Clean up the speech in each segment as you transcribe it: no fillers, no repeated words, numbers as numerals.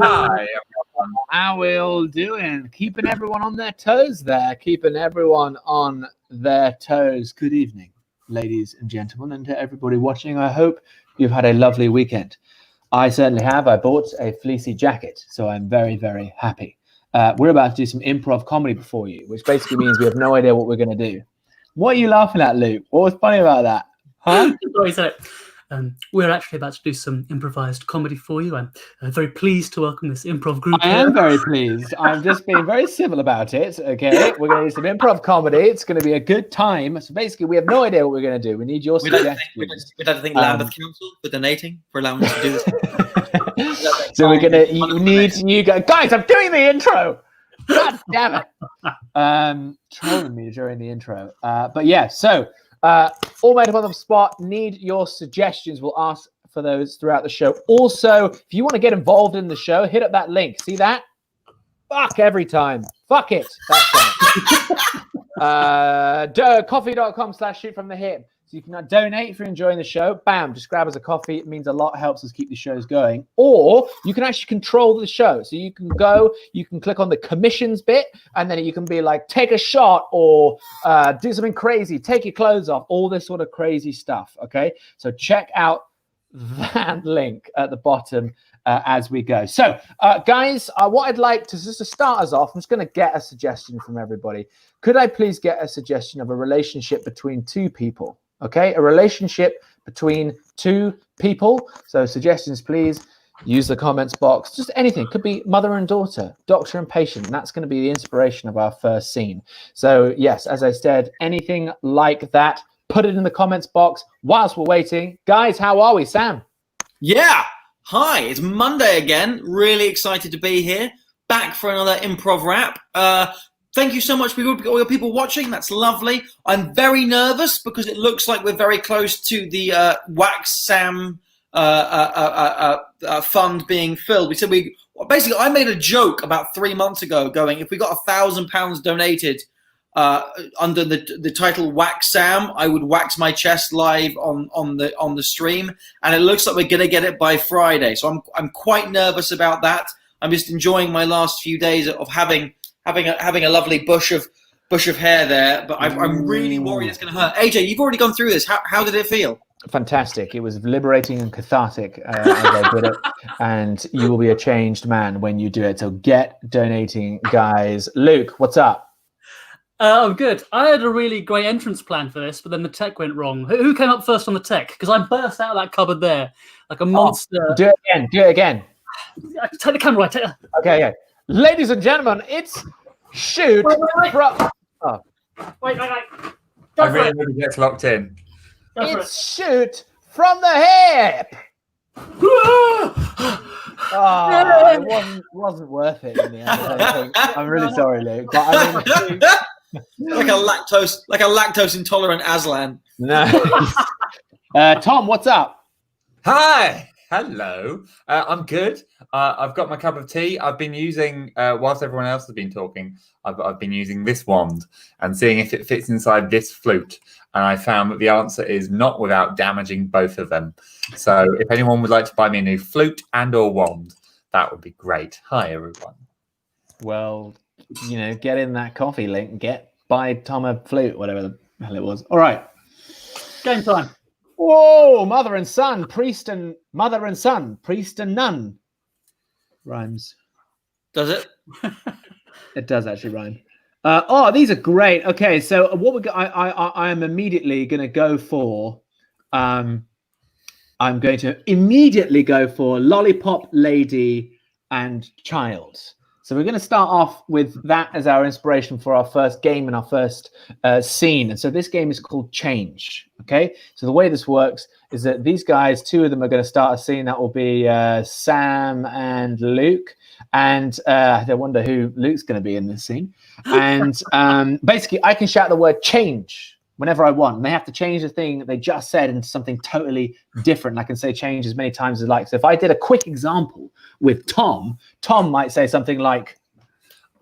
Hi, everyone. How are we all doing? Keeping everyone on their toes there. Keeping everyone on their toes. Good evening, ladies and gentlemen, and to everybody watching. I hope you've had a lovely weekend. I certainly have. I bought a fleecy jacket, so I'm very, very happy. We're about to do some improv comedy before you, which basically means we have no idea what we're going to do. What are you laughing at, Luke? What was funny about that? Huh? We're actually about to do some improvised comedy for you. I'm very pleased to welcome this improv group. I am very pleased. I'm just being very civil about it. Okay, we're going to do some improv comedy. It's going to be a good time. So basically, we have no idea what we're going to do. We need your suggestions. We'd like to thank Lambeth Council for donating, for allowing us to do this. So we're going to need you guys. I'm doing the intro. God damn it! Trolling me during the intro. But yeah, so. All made up on the spot. Need your suggestions. We'll ask for those throughout the show. Also, if you want to get involved in the show, hit up that link. See that? Fuck every time. Fuck it. That's it. Coffee.com/shoot from the hip. So you can donate if you're enjoying the show. Bam, just grab us a coffee. It means a lot, helps us keep the shows going. Or you can actually control the show. So you can go, you can click on the commissions bit, and then you can be like, take a shot or do something crazy, take your clothes off, all this sort of crazy stuff. Okay, so check out that link at the bottom as we go. So guys, what I'd like to, just to start us off, I'm just going to get a suggestion from everybody. Could I please get a suggestion of a relationship between two people? Okay, a relationship between two people. So suggestions, please. Use the comments box. Just anything. Could be mother and daughter, doctor and patient. And that's going to be the inspiration of our first scene. So yes, as I said, anything like that, put it in the comments box whilst we're waiting. Guys, how are we? Sam? Yeah. Hi, it's Monday again. Really excited to be here. Back for another improv rap. thank you so much for all your people watching. That's lovely. I'm very nervous because it looks like we're very close to the Wax Sam fund being filled. Basically, I made a joke about 3 months ago going, if we got £1,000 donated under the title Wax Sam, I would wax my chest live on the stream, and it looks like we're gonna get it by Friday. So I'm quite nervous about that. I'm just enjoying my last few days of having a lovely bush of hair there, but I'm really worried it's gonna hurt. AJ, you've already gone through this. How did it feel? Fantastic. It was liberating and cathartic as I did it, and you will be a changed man when you do it. So get donating, guys. Luke, what's up? I'm good. I had a really great entrance plan for this, but then the tech went wrong. Who came up first on the tech? Because I burst out of that cupboard there like a monster. Do it again. Take the camera. Okay. Ladies and gentlemen, it's shoot from... Oh. Wait. I really hope he gets locked in. It's shoot from the hip. Oh, it wasn't worth it in the end. I don't think. I'm really sorry, Luke. But I mean, like a lactose intolerant Aslan. no. Tom, what's up? Hi, hello. I'm good. I've got my cup of tea. I've been using, whilst everyone else has been talking, I've been using this wand and seeing if it fits inside this flute. And I found that the answer is not without damaging both of them. So if anyone would like to buy me a new flute and/or wand, that would be great. Hi, everyone. Well, get in that coffee link. Buy Tom a flute, whatever the hell it was. All right. Game time. Whoa, mother and son, priest and nun. Rhymes. Does it? It does actually rhyme. These are great. Okay, so I am immediately going to go for. I'm going to immediately go for lollipop, lady, and child. So we're going to start off with that as our inspiration for our first game and our first scene. And so this game is called Change. Okay, so the way this works is that these guys, two of them are going to start a scene that will be Sam and Luke. And I wonder who Luke's going to be in this scene. And basically, I can shout the word change whenever I want. And they have to change the thing that they just said into something totally different. And I can say change as many times as I like. So if I did a quick example with Tom might say something like,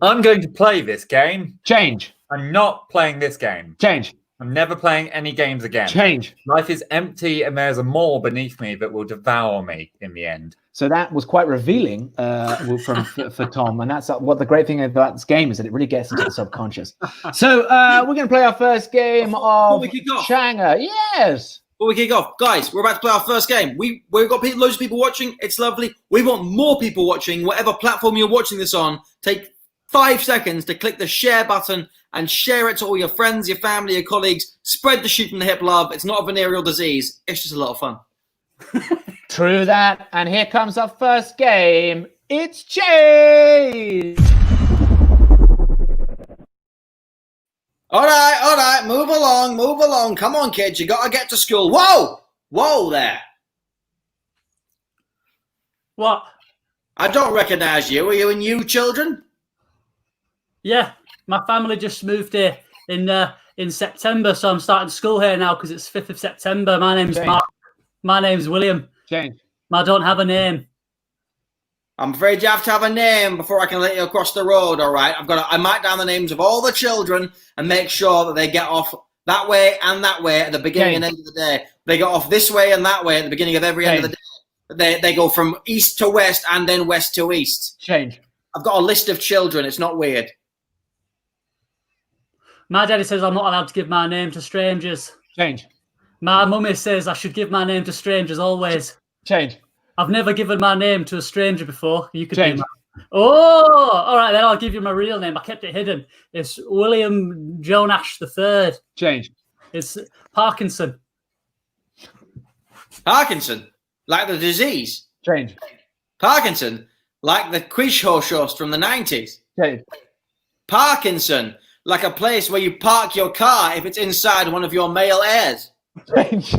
I'm going to play this game. Change. I'm not playing this game. Change. I'm never playing any games again. Change. Life is empty and there's a maw beneath me that will devour me in the end. So that was quite revealing for Tom. And that's what the great thing about this game is that it really gets into the subconscious. So we're going to play our first game of Changa. Yes. Before we kick off, guys, we're about to play our first game. We've got loads of people watching. It's lovely. We want more people watching. Whatever platform you're watching this on, take 5 seconds to click the share button and share it to all your friends, your family, your colleagues. Spread the shoot from the hip love. It's not a venereal disease. It's just a lot of fun. True that. And here comes our first game. It's Change. All right. Move along. Come on, kids. You got to get to school. Whoa there. What? I don't recognize you. Are you new children? Yeah, my family just moved here in September, so I'm starting school here now because it's 5th of September. My name's Mark. My name's William. Change. I don't have a name. I'm afraid you have to have a name before I can let you across the road, all right? I mark down the names of all the children and make sure that they get off that way and that way at the beginning and end of the day. They get off this way and that way at the beginning of every end of the day. They go from east to west and then west to east. Change. I've got a list of children. It's not weird. My daddy says I'm not allowed to give my name to strangers. Change. My mummy says I should give my name to strangers always. Change. I've never given my name to a stranger before. You could Change. do that. Oh, all right, then I'll give you my real name. I kept it hidden. It's William Jonash III. Change. It's Parkinson. Parkinson, like the disease. Change. Parkinson, like the quiz show host from the 90s. Change. Parkinson, like a place where you park your car if it's inside one of your male heirs. Change.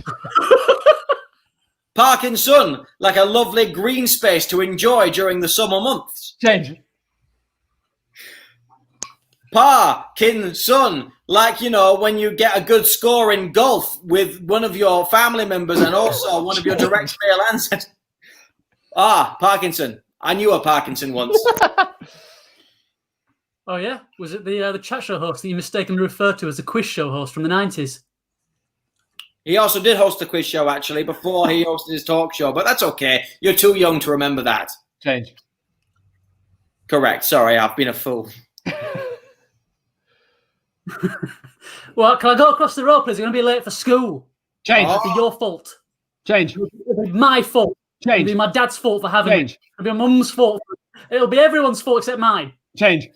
Parkinson, like a lovely green space to enjoy during the summer months. Change. Parkinson. Like, you know, when you get a good score in golf with one of your family members and also one of your direct male ancestors. Parkinson. I knew a Parkinson once. Oh yeah, was it the chat show host that you mistakenly referred to as a quiz show host from the 90s? He also did host a quiz show, actually, before he hosted his talk show, but that's okay. You're too young to remember that. Change. Correct. Sorry, I've been a fool. Well, can I go across the road, please? I'm going to be late for school. Change. It'll be your fault. Change. It'll be my fault. Change. It'll be my dad's fault for having Change. it. It'll be my mum's fault. It'll be everyone's fault except mine. Change.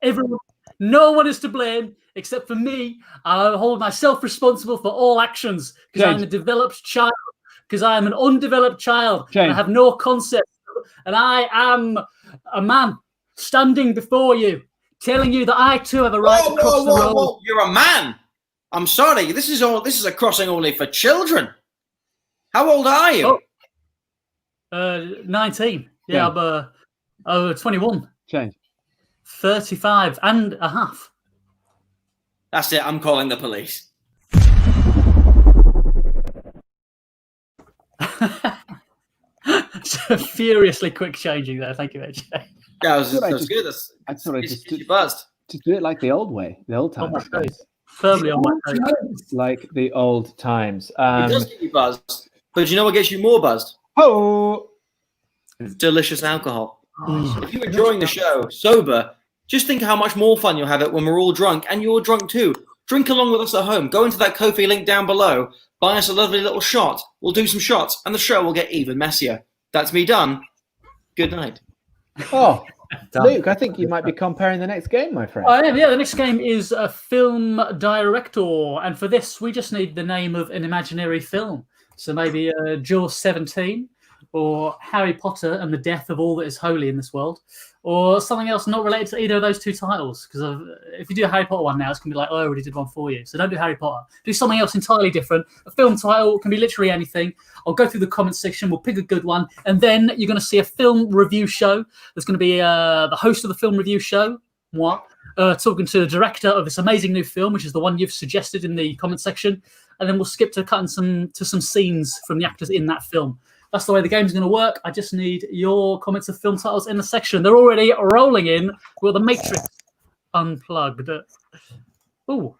Everyone. No one is to blame except for me. I hold myself responsible for all actions because I'm a developed child. Because I am an undeveloped child. And I have no concept. And I am a man standing before you, telling you that I too have a right to cross the road. Whoa. You're a man. I'm sorry. This is a crossing only for children. How old are you? 19. Yeah, I'm 21. Change. 35 and a half. That's it. I'm calling the police. Furiously quick changing there. Thank you, AJ. That was good. I thought I just you buzzed. Just do it like the old way, the old times. Firmly on my toes. Like the old times. It does get you buzzed, but you know what gets you more buzzed? Oh, Delicious alcohol. If you're enjoying the show sober, just think how much more fun you'll have it when we're all drunk, and you're drunk too. Drink along with us at home. Go into that Ko-fi link down below. Buy us a lovely little shot. We'll do some shots, and the show will get even messier. That's me done. Good night. Oh, Luke, I think you might be comparing the next game, my friend. I am, yeah. The next game is a film director, and for this, we just need the name of an imaginary film. So maybe Jaws 17, or Harry Potter and the Death of All That Is Holy in This World, or something else not related to either of those two titles. Because if you do a Harry Potter one now, it's going to be like, oh, I already did one for you. So don't do Harry Potter. Do something else entirely different. A film title can be literally anything. I'll go through the comments section. We'll pick a good one. And then you're going to see a film review show. There's going to be the host of the film review show, moi, talking to the director of this amazing new film, which is the one you've suggested in the comment section. And then we'll skip to cutting some scenes from the actors in that film. That's the way the game's going to work. I just need your comments of film titles in the section. They're already rolling in with The Matrix Unplugged. Oh,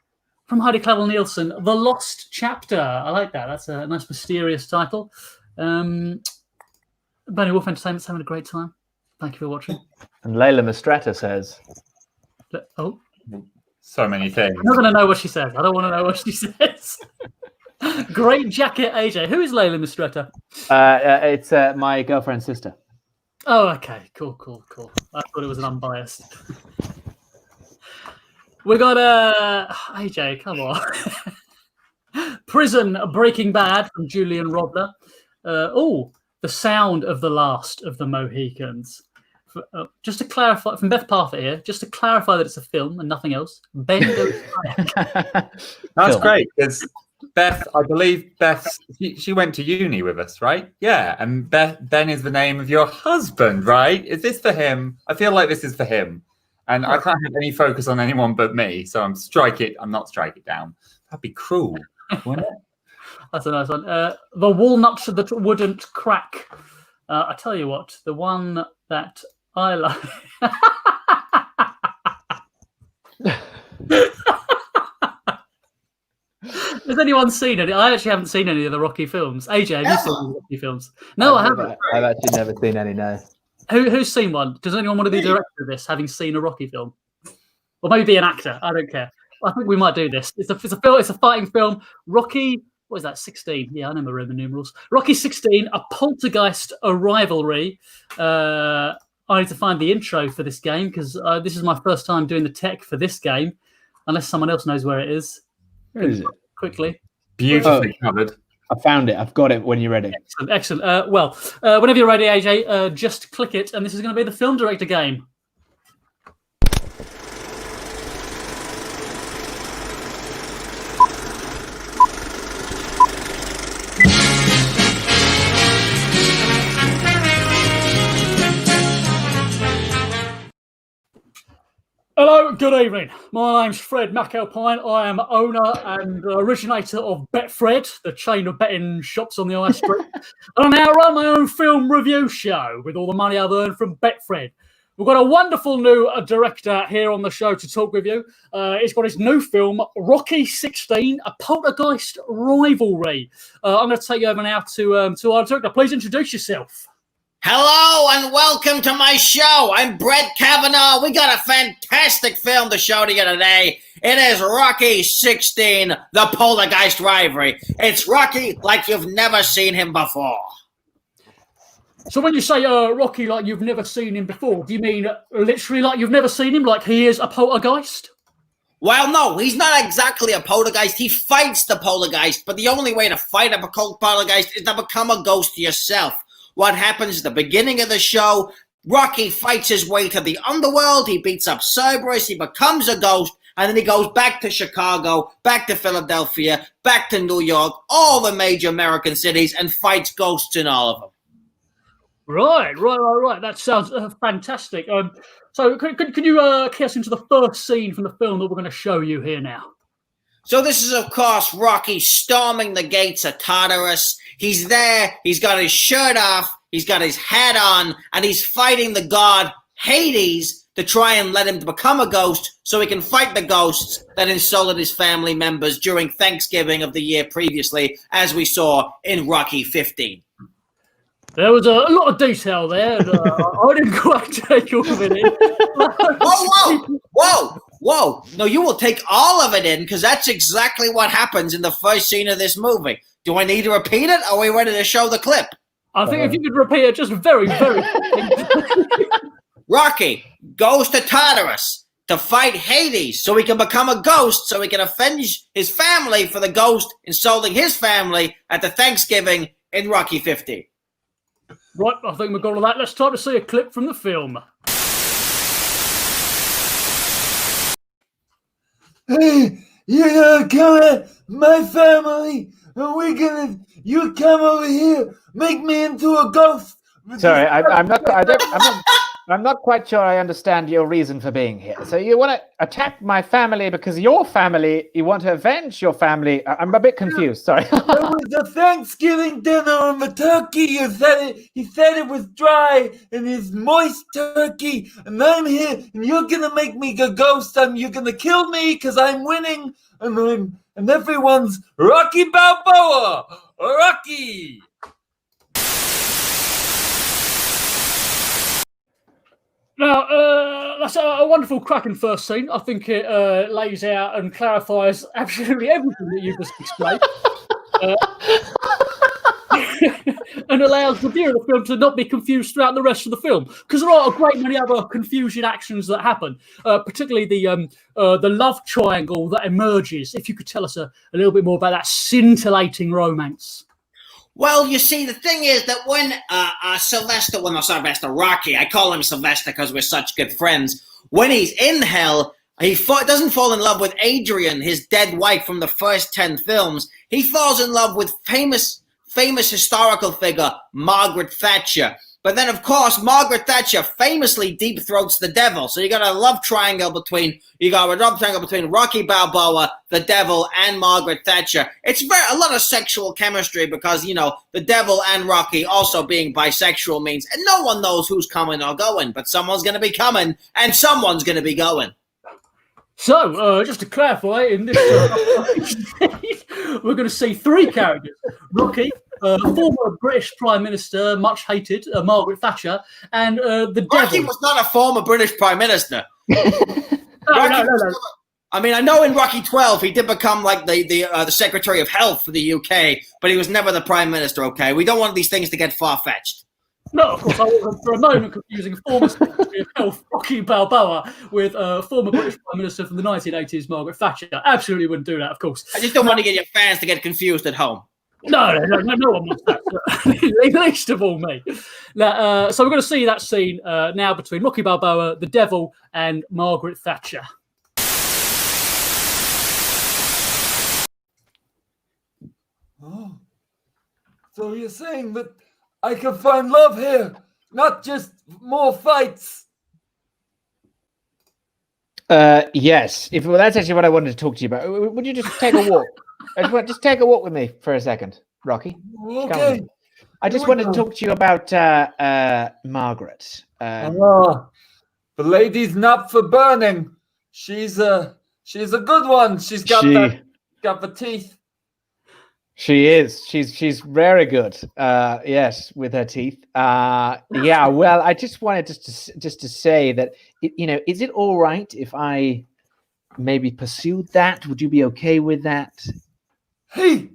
from Heidi Clavel Nielsen, The Lost Chapter. I like that. That's a nice mysterious title. Bernie Wolf Entertainment's having a great time. Thank you for watching. And Layla Mistretta says... Oh. So many things. I'm not going to know what she says. I don't want to know what she says. Great jacket, AJ. Who is Layla Mistretta? It's my girlfriend's sister. Oh, okay. Cool. I thought it was an unbiased. We got AJ, come on. Prison Breaking Bad from Julian Rodler. The Sound of the Last of the Mohicans. Just to clarify, from Beth Parfit here, just to clarify that it's a film and nothing else. Ben goes That's great, because Beth, I believe she went to uni with us, right? Yeah, and Ben is the name of your husband, right? Is this for him? I feel like this is for him. And I can't have any focus on anyone but me, so I'm not strike it down. That'd be cruel, wouldn't it? That's a nice one. The Walnuts That Wouldn't Crack. I tell you what, the one that I like. Has anyone seen any? I actually haven't seen any of the Rocky films. AJ, have you seen the Rocky films? No, I haven't. I've actually never seen any, no. Who's seen one? Does anyone want to be director of this, having seen a Rocky film? Or maybe be an actor. I don't care. I think we might do this. It's a film. It's a fighting film. Rocky, what is that, 16? Yeah, I know my Roman numerals. Rocky 16, a poltergeist, a rivalry. I need to find the intro for this game because this is my first time doing the tech for this game, unless someone else knows where it is. Where is it? Quickly. Beautifully covered. I found it. I've got it when you're ready. Excellent. Whenever you're ready, AJ, just click it, and this is going to be the film director game. Hello, Hello, good evening. My name's Fred McAlpine. I am owner and originator of Betfred, the chain of betting shops on the High Street. And I now run my own film review show with all the money I've earned from Betfred. We've got a wonderful new director here on the show to talk with you. He's got his new film, Rocky 16, A Poltergeist Rivalry. I'm going to take you over now to our director. Please introduce yourself. Hello and welcome to my show. I'm Brett Kavanaugh. We got a fantastic film to show to you today. It is Rocky 16, The Poltergeist Rivalry. It's Rocky like you've never seen him before. So when you say Rocky like you've never seen him before, do you mean literally like you've never seen him, like he is a poltergeist? Well, no, he's not exactly a poltergeist. He fights the poltergeist, but the only way to fight a poltergeist is to become a ghost yourself. What happens at the beginning of the show, Rocky fights his way to the underworld, he beats up Cerberus, he becomes a ghost, and then he goes back to Chicago, back to Philadelphia, back to New York, all the major American cities, and fights ghosts in all of them. Right. That sounds fantastic. So could you key us into the first scene from the film that we're going to show you here now? So this is, of course, Rocky storming the gates of Tartarus. He's there, he's got his shirt off, he's got his hat on, and he's fighting the god Hades to try and let him become a ghost so he can fight the ghosts that insulted his family members during Thanksgiving of the year previously, as we saw in Rocky 15. There was a lot of detail there, and I didn't quite take all of it in. Whoa. No, you will take all of it in because that's exactly what happens in the first scene of this movie. Do I need to repeat it? Or are we ready to show the clip? I think if you could repeat it just very, very quickly. Rocky goes to Tartarus to fight Hades so he can become a ghost so he can avenge his family for the ghost insulting his family at the Thanksgiving in Rocky 15. Right, I think we've got all that. Let's try to see a clip from the film. Hey, you come at my family, and you come over here, make me into a ghost. Sorry, I'm not quite sure I understand your reason for being here. So you want to attack my family because your family, you want to avenge your family. I'm a bit confused. Sorry. There was a Thanksgiving dinner and the turkey. He said it was dry and it's moist turkey. And I'm here and you're going to make me a ghost. You're going to kill me because I'm winning. And everyone's Rocky Balboa. Rocky. Now, that's a wonderful cracking first scene. I think it lays out and clarifies absolutely everything that you've just explained. And allows the viewer of the film to not be confused throughout the rest of the film. Because there are a great many other confusing actions that happen, particularly the love triangle that emerges. If you could tell us a little bit more about that scintillating romance. Well, you see, the thing is that when Rocky, I call him Sylvester because we're such good friends, when he's in hell, he doesn't fall in love with Adrian, his dead wife from the first 10 films. He falls in love with famous historical figure, Margaret Thatcher. But then, of course, Margaret Thatcher famously deep throats the devil. So you got a love triangle between Rocky Balboa, the devil, and Margaret Thatcher. It's a lot of sexual chemistry because, you know, the devil and Rocky also being bisexual means, and no one knows who's coming or going, but someone's going to be coming and someone's going to be going. So, just to clarify, in this we're going to see three characters. Rocky, former British Prime Minister, much hated, Margaret Thatcher, and the Rocky devil. was not a former British Prime Minister. No. I mean, I know in Rocky 12 he did become like the Secretary of Health for the UK, but he was never the Prime Minister, okay? We don't want these things to get far-fetched. No, of course, I was for a moment confusing former Secretary of Health, Rocky Balboa, with former British Prime Minister from the 1980s, Margaret Thatcher. Absolutely wouldn't do that, of course. I just don't want to get your fans to get confused at home. No one wants that. Least of all me. Now, so we're going to see that scene now between Rocky Balboa, the devil, and Margaret Thatcher. Oh, so you're saying that I can find love here, not just more fights. Yes. Well, that's actually what I wanted to talk to you about. Would you just take a walk? Just take a walk with me for a second, Rocky. Okay. I just wanted to talk to you about Margaret. The lady's not for burning. She's a good one. She's got the teeth. She is. She's very good. Yes, with her teeth. Yeah. Well, I just wanted just to say that is it all right if I maybe pursued that? Would you be okay with that? Hey,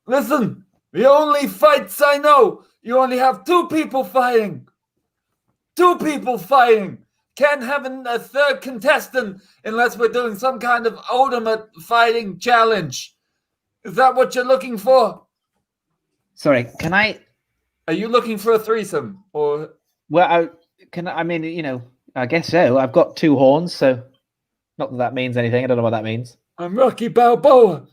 listen. The only fights I know, you only have 2 people fighting. 2 people fighting. Can't have a third contestant unless we're doing some kind of ultimate fighting challenge. Is that what you're looking for? Sorry, can I? Are you looking for a threesome or? Well, I guess so. I've got 2 horns, so not that means anything. I don't know what that means. I'm Rocky Balboa,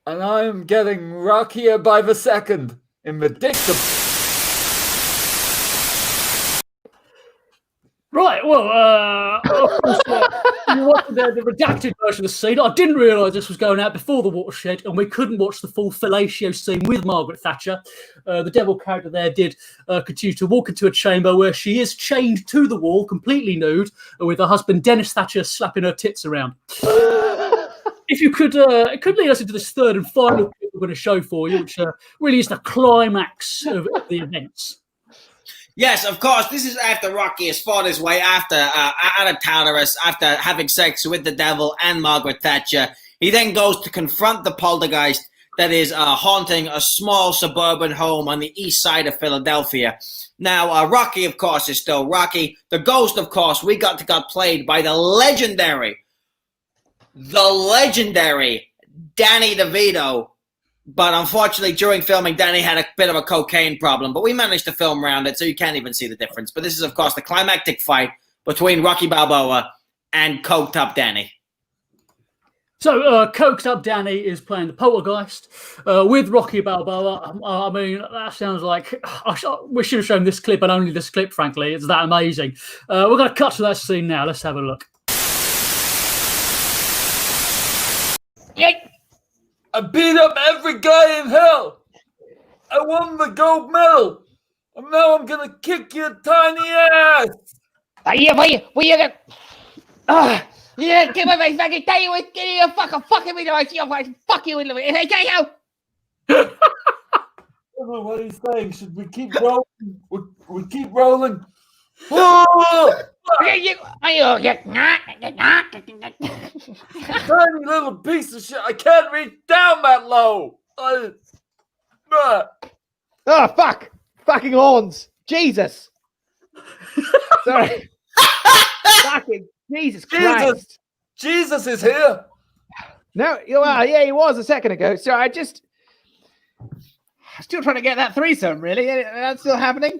and I'm getting rockier by the second in the dick. Right, well, of course, you watched the redacted version of the scene. I didn't realise this was going out before the watershed, and we couldn't watch the full fellatio scene with Margaret Thatcher. The devil character there did continue to walk into a chamber where she is chained to the wall, completely nude, with her husband Dennis Thatcher slapping her tits around. If you could lead us into this third and final clip we're going to show for you, which really is the climax of the events. Yes, of course. This is after Rocky has fought his way out of Tartarus, after having sex with the devil and Margaret Thatcher. He then goes to confront the poltergeist that is haunting a small suburban home on the east side of Philadelphia. Now, Rocky, of course, is still Rocky. The ghost, of course, got played by the legendary Danny DeVito. But unfortunately, during filming, Danny had a bit of a cocaine problem. But we managed to film around it, so you can't even see the difference. But this is, of course, the climactic fight between Rocky Balboa and coked up Danny. So, coked up Danny is playing the poltergeist with Rocky Balboa. I mean, that sounds like we should have shown this clip and only this clip, frankly. It's that amazing. We're going to cut to that scene now. Let's have a look. I beat up every guy in hell. I won the gold medal. And now I'm going to kick your tiny ass. Yeah, give me my fucking tell you what, get you fucking me, fuck you in the way. Hey, I don't know what he's saying. Should we keep rolling? We keep rolling. Whoa! Tiny little piece of shit. I can't reach down that low. Oh, fuck. Fucking horns. Jesus. Sorry. Fucking Jesus Christ. Jesus is here. No, yeah, he was a second ago. So I'm still trying to get that threesome, really. That's still happening.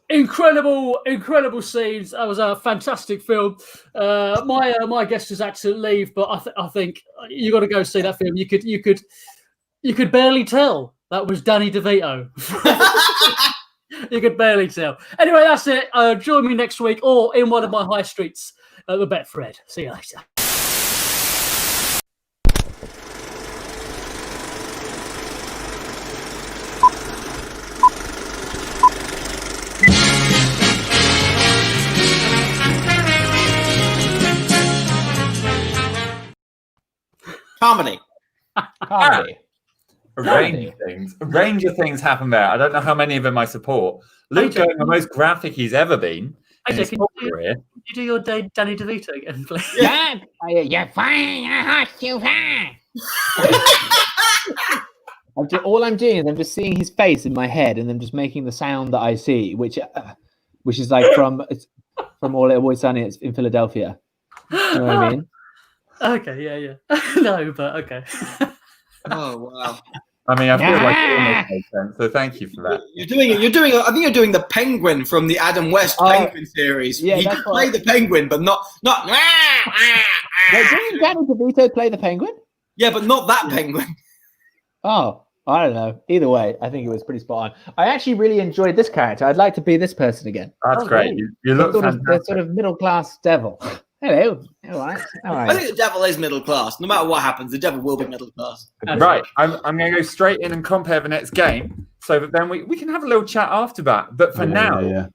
Incredible scenes. That was a fantastic film. My guest has had to leave, but I think you got to go see that film. You could barely tell that was Danny DeVito. You could barely tell. Anyway, that's it. Join me next week or in one of my high streets at the Betfred. See you later. Comedy. A range of things happen there. I don't know how many of them I support. Luke going the most graphic he's ever been. Can you do your Danny DeVito again, please? Yeah, you're fine. You're fine. All I'm doing is I'm just seeing his face in my head, and I'm just making the sound that I see, which is like from All Little Boy Sunny in Philadelphia. You know what I mean? Okay, yeah. No, but okay. Oh wow. I mean, I feel like it almost makes sense. So thank you for that. You're doing. I think you're doing the Penguin from the Adam West Penguin series. Yeah, he did play the Penguin, but not. Wait, didn't Danny DeVito play the Penguin? Yeah, but not that Penguin. Oh, I don't know. Either way, I think it was pretty spot on. I actually really enjoyed this character. I'd like to be this person again. That's great. You look The fantastic. sort of middle class devil. Hello. All right. I think the devil is middle class. No matter what happens, the devil will be middle class. Right. I'm going to go straight in and compare the next game so that then we can have a little chat after that. But for now,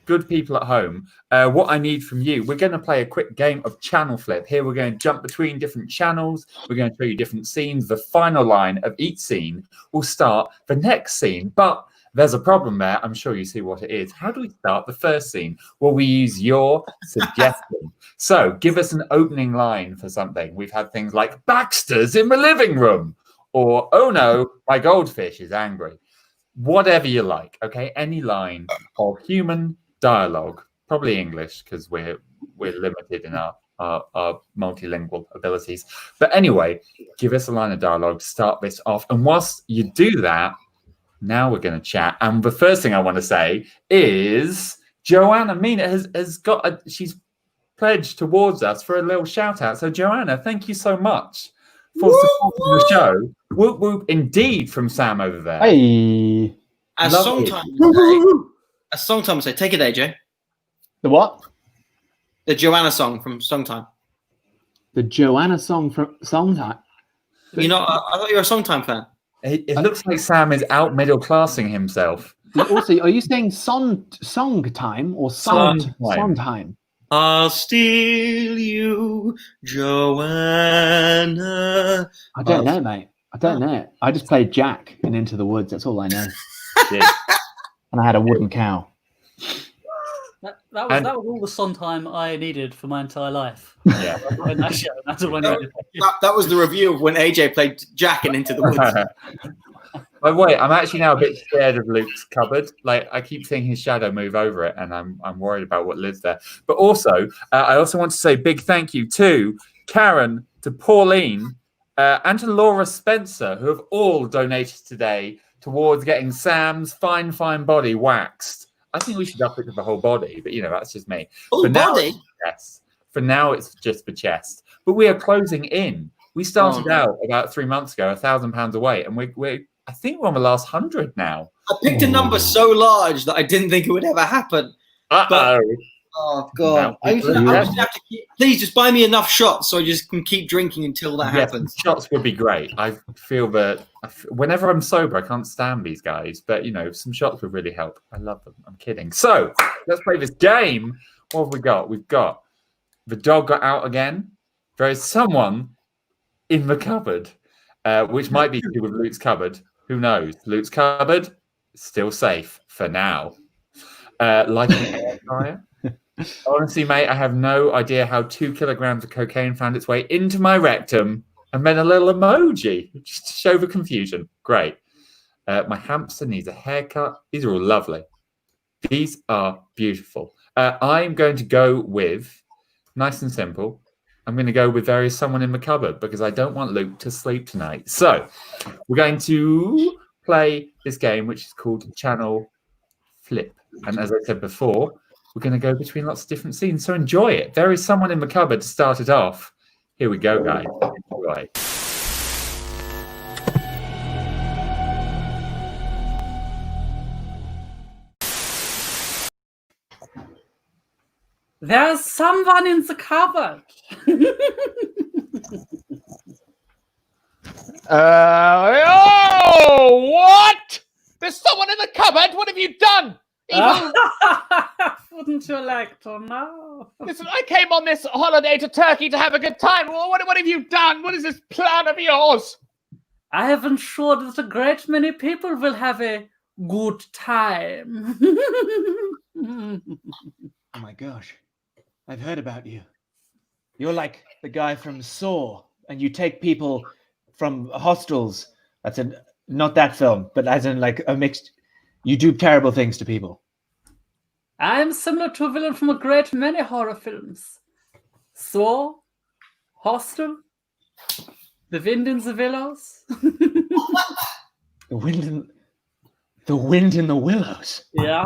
good people at home, what I need from you, we're going to play a quick game of channel flip. Here we're going to jump between different channels. We're going to show you different scenes. The final line of each scene will start the next scene. But there's a problem there. I'm sure you see what it is. How do we start the first scene? Well, we use your suggestion. So give us an opening line for something. We've had things like Baxter's in the living room, or oh no, my goldfish is angry. Whatever you like, okay? Any line of human dialogue, probably English because we're limited in our multilingual abilities. But anyway, give us a line of dialogue to start this off. And whilst you do that, now we're going to chat. And the first thing I want to say is Joanna Mina has got she's pledged towards us for a little shout out. So Joanna, thank you so much for supporting the show. Whoop whoop indeed from Sam over there. Hey. As Lovely. Songtime would say, take it, AJ. The what? The Joanna song from Songtime. The Joanna song from Songtime. You know, I thought you were a Songtime fan. It looks like Sam is out middle classing himself. Also, are you saying song time or song time? I'll steal you, Joanna. I don't know, mate. I don't know. I just played Jack in Into the Woods. That's all I know. And I had a wooden cow. That was all the Sondheim I needed for my entire life. Yeah. That's all I needed. That was the review of when AJ played Jack in Into the Woods. By the way, I'm actually now a bit scared of Luke's cupboard. Like I keep seeing his shadow move over it, and I'm worried about what lives there. But also, I also want to say big thank you to Karen, to Pauline, and to Laura Spencer, who have all donated today towards getting Sam's fine body waxed. I think we should up it to the whole body, but that's just me. Oh, body? For now, it's just the chest. But we are closing in. We started out about 3 months ago, £1,000 away, and I think we're on the last 100 now. I picked a number so large that I didn't think it would ever happen. Uh-oh. Oh, God. I'm just gonna have to please just buy me enough shots so I just can keep drinking until that happens. Shots would be great. I feel that whenever I'm sober, I can't stand these guys. But, some shots would really help. I love them. I'm kidding. So let's play this game. What have we got? We've got the dog got out again. There is someone in the cupboard, which might be to do with Luke's cupboard. Who knows? Luke's cupboard, still safe for now. Like an air fryer. Honestly, mate, I have no idea how 2 kilograms of cocaine found its way into my rectum, and then a little emoji just to show the confusion. Great. My hamster needs a haircut. These are all lovely. These are beautiful. I'm going to go with, nice and simple, I'm going to go with there is someone in the cupboard because I don't want Luke to sleep tonight. So we're going to play this game, which is called Channel Flip. And as I said before, we're going to go between lots of different scenes. So enjoy it. There is someone in the cupboard to start it off. Here we go, guys. Enjoy. There's someone in the cupboard. Oh, what? There's someone in the cupboard? What have you done? Wouldn't you like to know? Listen, I came on this holiday to Turkey to have a good time. What have you done? What is this plan of yours? I have ensured that a great many people will have a good time. Oh my gosh. I've heard about you. You're like the guy from Saw, and you take people from hostels. Not that film, but as in like a mixed. You do terrible things to people. I am similar to a villain from a great many horror films. Saw, Hostel, The Wind in the Willows. The wind in the willows. Yeah.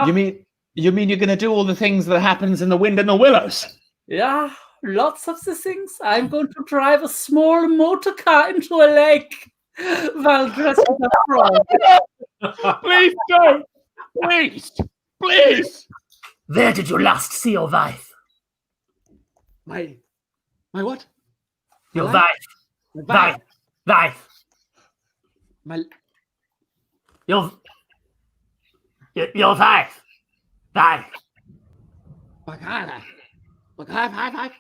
You mean you're gonna do all the things that happens in the wind in the willows? Yeah, lots of the things. I'm going to drive a small motor car into a lake. Val dressed as a frog. Please don't. Please. Where did you last see your wife? My what? Your My wife. Wife. My Your wife. Wife. Hi.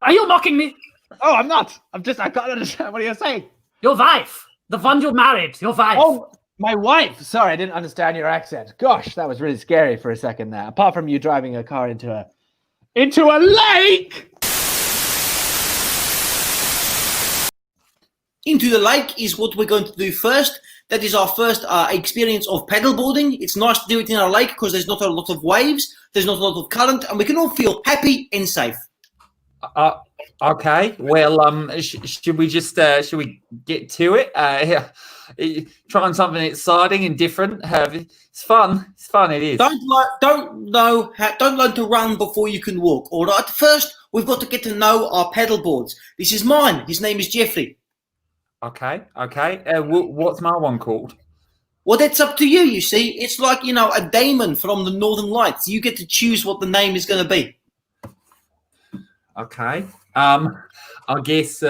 Are you mocking me? Oh, I'm not. I can't understand what you're saying. Your wife. The one you married. Your wife. Oh, my wife. Sorry, I didn't understand your accent. Gosh, that was really scary for a second there. Apart from you driving a car into a lake. Into the lake is what we're going to do first. That is our first experience of paddleboarding. It's nice to do it in a lake because there's not a lot of waves, there's not a lot of current, and we can all feel happy and safe. Okay. Well, should we get to it? Trying something exciting and different. It's fun. It's fun. It is. Don't learn to run before you can walk. All right. First, we've got to get to know our paddleboards. This is mine. His name is Jeffrey. Okay. What's my one called? Well, that's up to you. You see, it's like a Damon from the Northern Lights. You get to choose what the name is going to be. Okay. I guess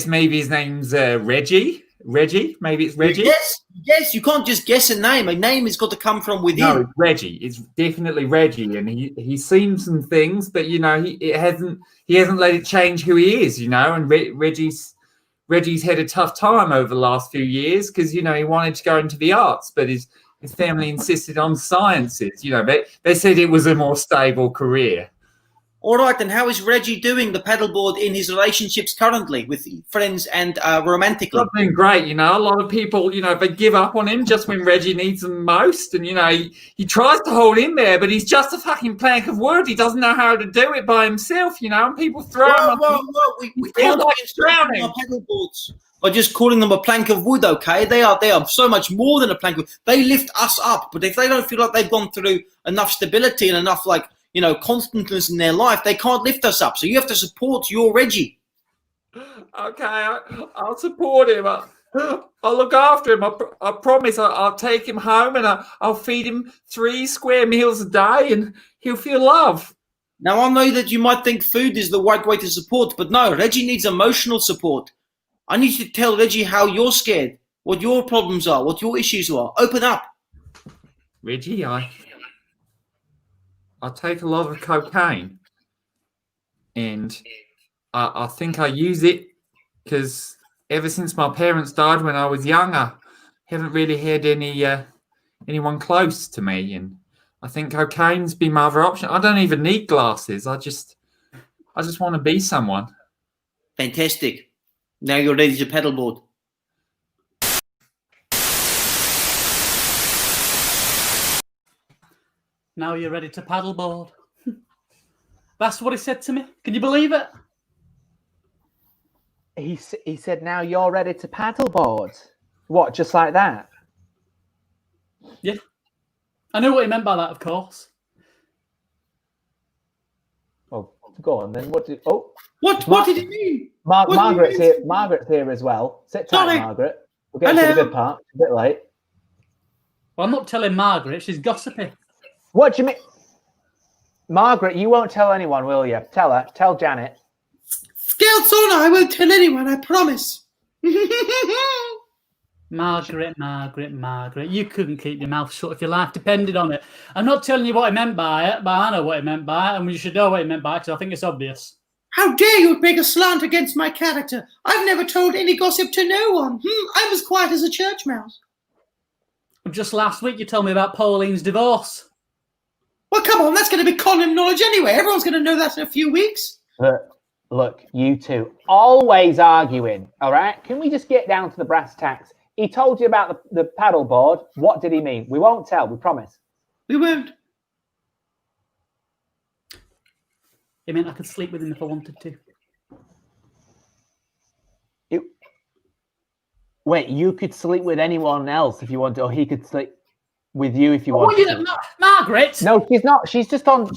maybe his name's Reggie. Reggie. Maybe it's Reggie. Yes. You can't just guess a name. A name has got to come from within. No, it's Reggie. It's definitely Reggie, and he's seen some things, but he hasn't let it change who he is. And Reggie's had a tough time over the last few years because he wanted to go into the arts, but his family insisted on sciences. They said it was a more stable career. All right, then how is Reggie doing the paddleboard in his relationships currently with friends and romantically? Not doing great, A lot of people, they give up on him just when Reggie needs them most. And, he tries to hold in there, but he's just a fucking plank of wood. He doesn't know how to do it by himself, and people throw him up. We can't drowning our paddleboards by just calling them a plank of wood, okay? They are so much more than a plank of wood. They lift us up, but if they don't feel like they've gone through enough stability and enough, constantness in their life, they can't lift us up. So you have to support your Reggie. Okay, I'll support him. I'll look after him. I promise. I'll take him home and I'll feed him 3 square meals a day, and he'll feel love. Now, I know that you might think food is the right way to support, but no, Reggie needs emotional support. I need you to tell Reggie how you're scared, what your problems are, what your issues are. Open up. Reggie, I take a lot of cocaine, and I think I use it because ever since my parents died when I was young, I haven't really had anyone close to me, and I think cocaine's been my other option. I don't even need glasses. I just want to be someone. Fantastic. Now you're ready to paddleboard. Now you're ready to paddleboard. That's what he said to me. Can you believe it? He said, now you're ready to paddleboard. What, just like that? Yeah. I knew what he meant by that, of course. Oh, go on then. What did he mean? Margaret's here. Margaret's here as well. Sit tight, Sorry. Margaret. We'll get to the good part. It's a bit late. Well, I'm not telling Margaret. She's gossipy. What do you mean? Margaret, you won't tell anyone, will you? Tell her. Tell Janet. Scouts honor, I won't tell anyone, I promise. Margaret, you couldn't keep your mouth shut if your life depended on it. I'm not telling you what I meant by it, but I know what I meant by it, and you should know what I meant by it because I think it's obvious. How dare you make a slant against my character? I've never told any gossip to no one. I'm as quiet as a church mouse. Just last week you told me about Pauline's divorce. Well, come on, that's going to be common knowledge anyway. Everyone's going to know that in a few weeks. Look, you two, always arguing, all right? Can we just get down to the brass tacks? He told you about the paddleboard. What did he mean? We won't tell, we promise. We won't. It meant I could sleep with him if I wanted to. Wait, you could sleep with anyone else if you wanted, or he could sleep with you if you wanted. Margaret? No, she's not. She's just on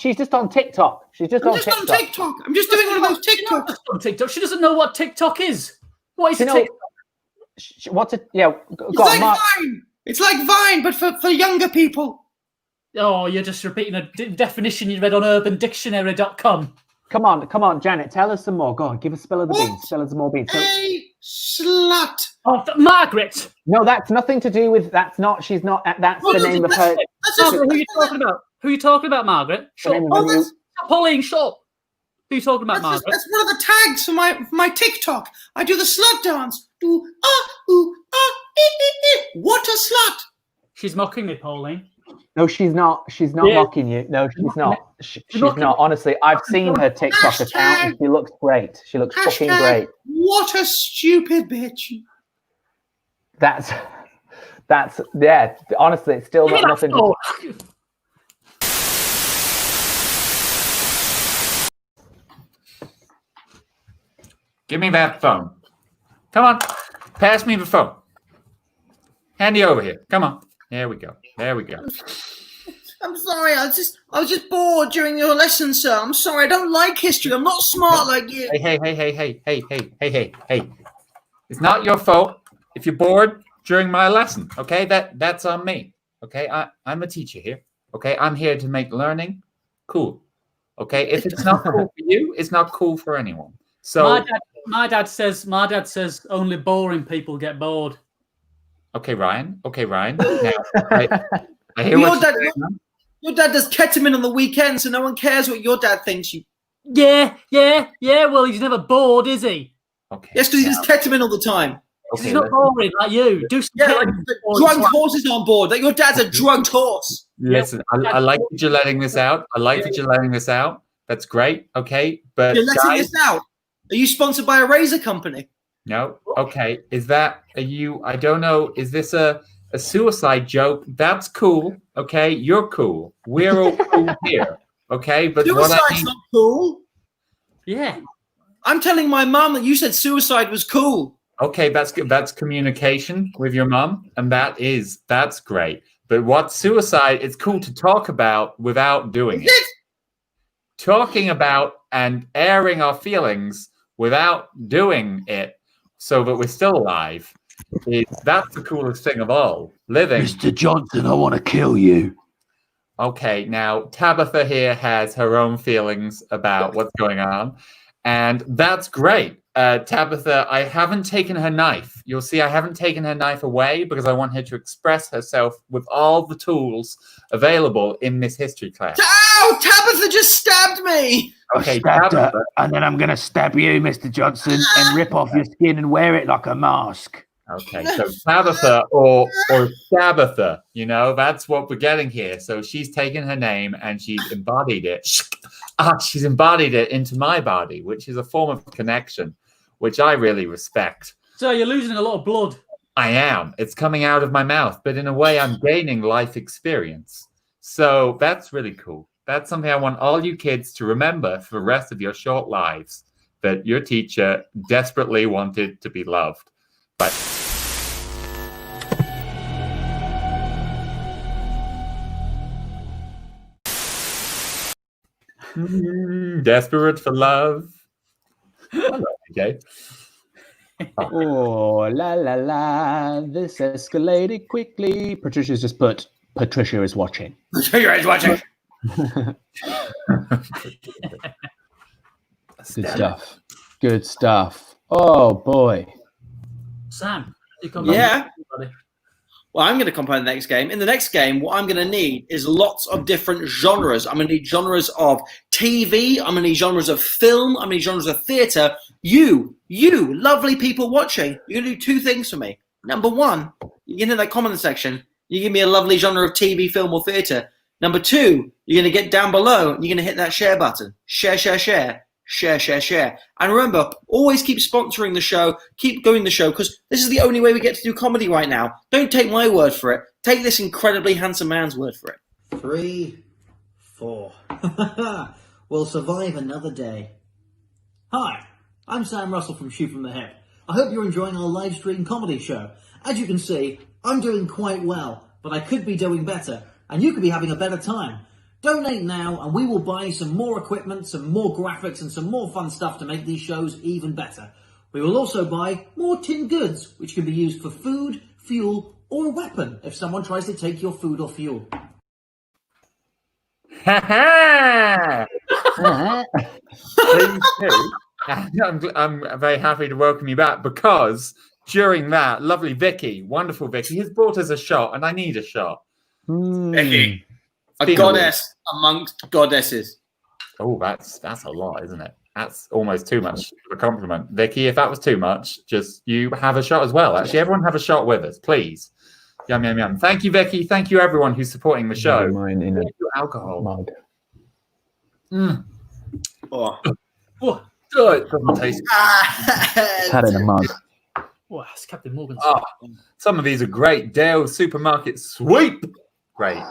TikTok. She's just on TikTok. I'm just doing one of those TikToks. On TikTok. She doesn't know what TikTok is. What is TikTok? What's it? Yeah, It's go on, like Mark. Vine. It's like Vine, but for younger people. Oh, you're just repeating a definition you read on UrbanDictionary.com. Come on, Janet. Tell us some more. Go on, give us spill of the beans. What? Spill us some more beans. So, A slut. Oh, Margaret. no, that's nothing to do with. That's not. She's not. That's Well, the name of her. Margaret, who are you talking about? Who are you talking about, Margaret? The Shut name up. of her new- Pauline, shut up. Who are you talking about, Margaret? That's one of the tags for my TikTok. I do the slut dance. Do ooh what a slut. She's mocking me, Pauline. No, she's not. She's not Yeah. mocking you. No, she's not. She's mocking not. me. Honestly, I've seen her TikTok Hashtag- account, and she looks great. She looks fucking great. What a stupid bitch. That's yeah. Honestly, it's still not nothing. To, Give me that phone. Come on. Pass me the phone. Hand it over here. Come on. There we go. There we go. I'm sorry. I was just bored during your lesson, sir. I'm sorry. I don't like history. I'm not smart like you. Hey. It's not your fault if you're bored during my lesson, okay? That's on me, okay? I'm a teacher here, okay? I'm here to make learning cool, okay? If it's not cool for you, it's not cool for anyone. So, my dad says only boring people get bored. okay, Ryan. Now, I hear Your what dad, you're saying. your dad does ketamine on the weekend, so no one cares what your dad thinks. Yeah. Well, he's never bored, is he? Okay. Yes, because he does ketamine all the time. He's Okay, not boring like you. Do some Yeah, like ketamine the all the drugged time. horses on board. That your dad's a drugged horse. listen, I like that you're letting this out. That's great, okay? But You're letting guys, this out. Are you sponsored by a razor company? no. Okay. I don't know. Is this a suicide joke? That's cool. Okay. You're cool. We're all cool here. Okay. But what I Suicide's mean, not cool. Yeah. I'm telling my mum that you said suicide was cool. okay, that's communication with your mom. And that's great. But what suicide, it's cool to talk about without doing it. Talking about and airing our feelings without doing it so that we're still alive. That's the coolest thing of all. Living. Mr. Johnson, I want to kill you. Okay, now Tabitha here has her own feelings about what's going on, and that's great. Tabitha, I haven't taken her knife. You'll see I haven't taken her knife away because I want her to express herself with all the tools available in this history class. Ow! Tabitha just stabbed me. Okay, Stabbed her, Tabitha. and then I'm going to stab you, Mr. Johnson, and rip off your skin and wear it like a mask. Okay, so Tabitha or Tabitha, that's what we're getting here. So she's taken her name and she's embodied it. She's embodied it into my body, which is a form of connection, which I really respect. So you're losing a lot of blood. I am. It's coming out of my mouth, but in a way I'm gaining life experience. So that's really cool. That's something I want all you kids to remember for the rest of your short lives, that your teacher desperately wanted to be loved. But desperate for love. Okay. Oh, la la la. This escalated quickly. Patricia's just put, Patricia is watching. Your eyes watching. Good stuff. Good stuff. Oh, boy. Sam, you come Yeah. back, buddy. Well, I'm going to compile the next game. In the next game, what I'm going to need is lots of different genres. I'm going to need genres of TV. I'm going to need genres of film. I'm going to need genres of theatre. You lovely people watching, you're going to do two things for me. Number one, you get in that comment section. You give me a lovely genre of TV, film, or theatre. Number two, you're going to get down below and you're going to hit that share button. Share. And remember, always keep sponsoring the show. Keep going the show, because this is the only way we get to do comedy right now. Don't take my word for it. Take this incredibly handsome man's word for it. 3, 4. We'll survive another day. Hi, I'm Sam Russell from Shoot From The Hip. I hope you're enjoying our live stream comedy show. As you can see, I'm doing quite well, but I could be doing better, and you could be having a better time. Donate now and we will buy some more equipment, some more graphics and some more fun stuff to make these shows even better. We will also buy more tinned goods, which can be used for food, fuel, or a weapon if someone tries to take your food or fuel. Ha ha! Please do. I'm very happy to welcome you back because during that, lovely Vicky, wonderful Vicky, has brought us a shot, and I need a shot. Vicky, a goddess amongst goddesses. Oh, that's a lot, isn't it? That's almost too much of a compliment. Vicky, if that was too much, just you have a shot as well. Actually, everyone have a shot with us, please. Yum, yum, yum. Thank you, Vicky. Thank you, everyone who's supporting the show. Mine in Alcohol. mug. Oh. Oh, Oh, it doesn't taste. Had in a mug. oh, it's Captain Morgan's. Oh, some of these are great. Dale Supermarket Sweep. Great.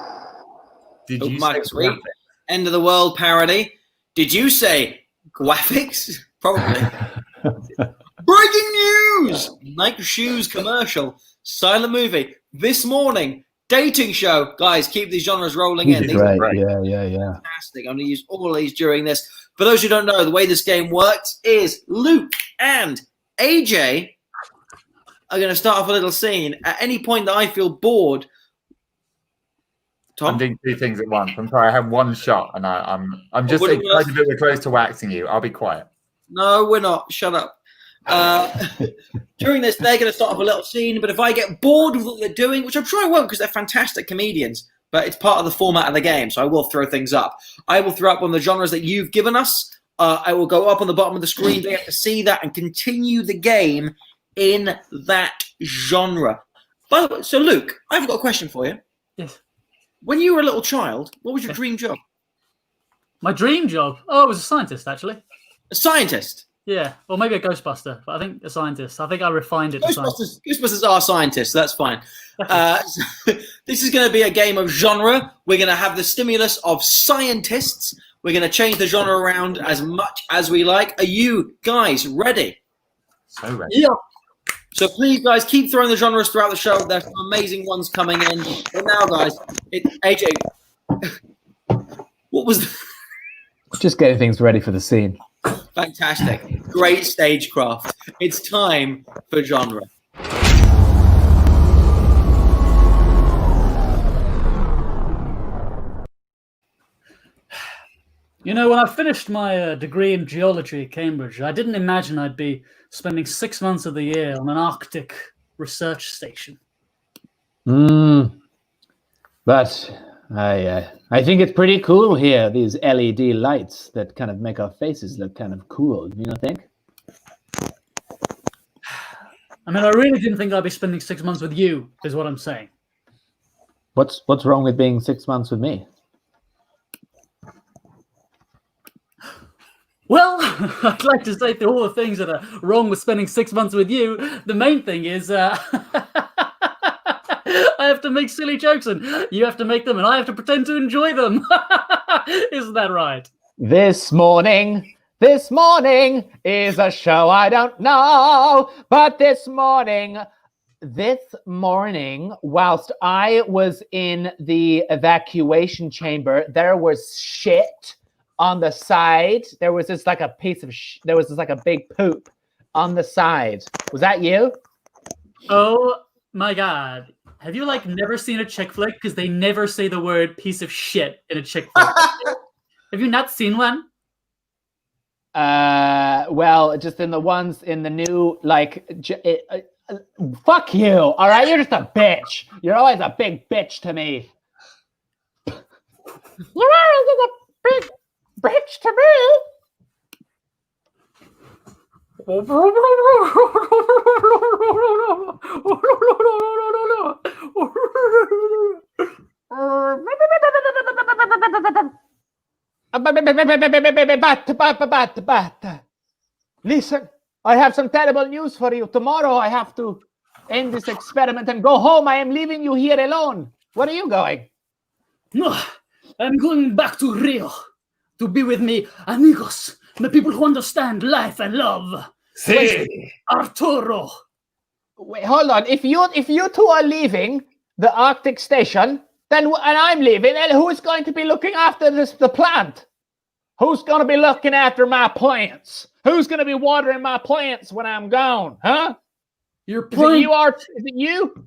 Did you say Sweep? End of the world parody. Did you say graphics? Probably. Breaking news! Nike Shoes commercial. Silent movie. This morning. Dating show. Guys, keep these genres rolling in. These These are are great. Yeah. fantastic. I'm going to use all of these during this. For those who don't know, the way this game works is Luke and AJ are going to start off a little scene. At any point that I feel bored, Tom? I'm doing two things at once. I'm sorry, I have one shot, and I'm just wouldn't excited that we're close to waxing you. I'll be quiet. No, we're not. Shut up. During this, they're going to start off a little scene, but if I get bored with what they're doing, which I'm sure I won't because they're fantastic comedians, but it's part of the format of the game, so I will throw things up. I will throw up on the genres that you've given us. I will go up on the bottom of the screen. They have to see that and continue the game in that genre. By the way, so Luke, I've got a question for you. Yes. When you were a little child, what was your dream job? My dream job? Oh, I was a scientist, actually. A scientist? Yeah, or maybe a Ghostbuster, but I think a scientist. I think I refined it to scientist. Ghostbusters are scientists, so that's fine. This is going to be a game of genre. We're going to have the stimulus of scientists. We're going to change the genre around as much as we like. Are you guys ready? So ready. Yeah. So please, guys, keep throwing the genres throughout the show. There's some amazing ones coming in. But now, guys, AJ, what was... Just getting things ready for the scene. Fantastic. Great stagecraft. It's time for genre. You know, when I finished my degree in geology at Cambridge, I didn't imagine I'd be spending 6 months of the year on an Arctic research station. But I think it's pretty cool here, these LED lights that kind of make our faces look kind of cool. You don't think? I mean, I really didn't think I'd be spending 6 months with you, is what I'm saying. What's wrong with being 6 months with me? Well, I'd like to say through all the things that are wrong with spending 6 months with you, the main thing is I have to make silly jokes and you have to make them and I have to pretend to enjoy them. Isn't that right? This morning is a show I don't know, but this morning, whilst I was in the evacuation chamber, there was shit on the side. There was just like a piece of there was just like a big poop on the side. Was that you? Oh my god. Have you like never seen a chick flick? Because they never say the word piece of shit in a chick flick. Have you not seen one? Well, just in the ones in the new, like, fuck you. All right, you're just a bitch. You're always a big bitch to me. You're always just a big bitch to me. Listen, I have some terrible news for you. Tomorrow I have to end this experiment and go home. I am leaving you here alone. Where are you going? No, I'm going back to Rio to be with me amigos, the people who understand life and love. Sí. Arturo. Wait, hold on. If you two are leaving the Arctic station, then and I'm leaving, and who's going to be looking after the plant? Who's going to be looking after my plants? Who's going to be watering my plants when I'm gone? Huh? Your Is it plant? you, Art? Is it you?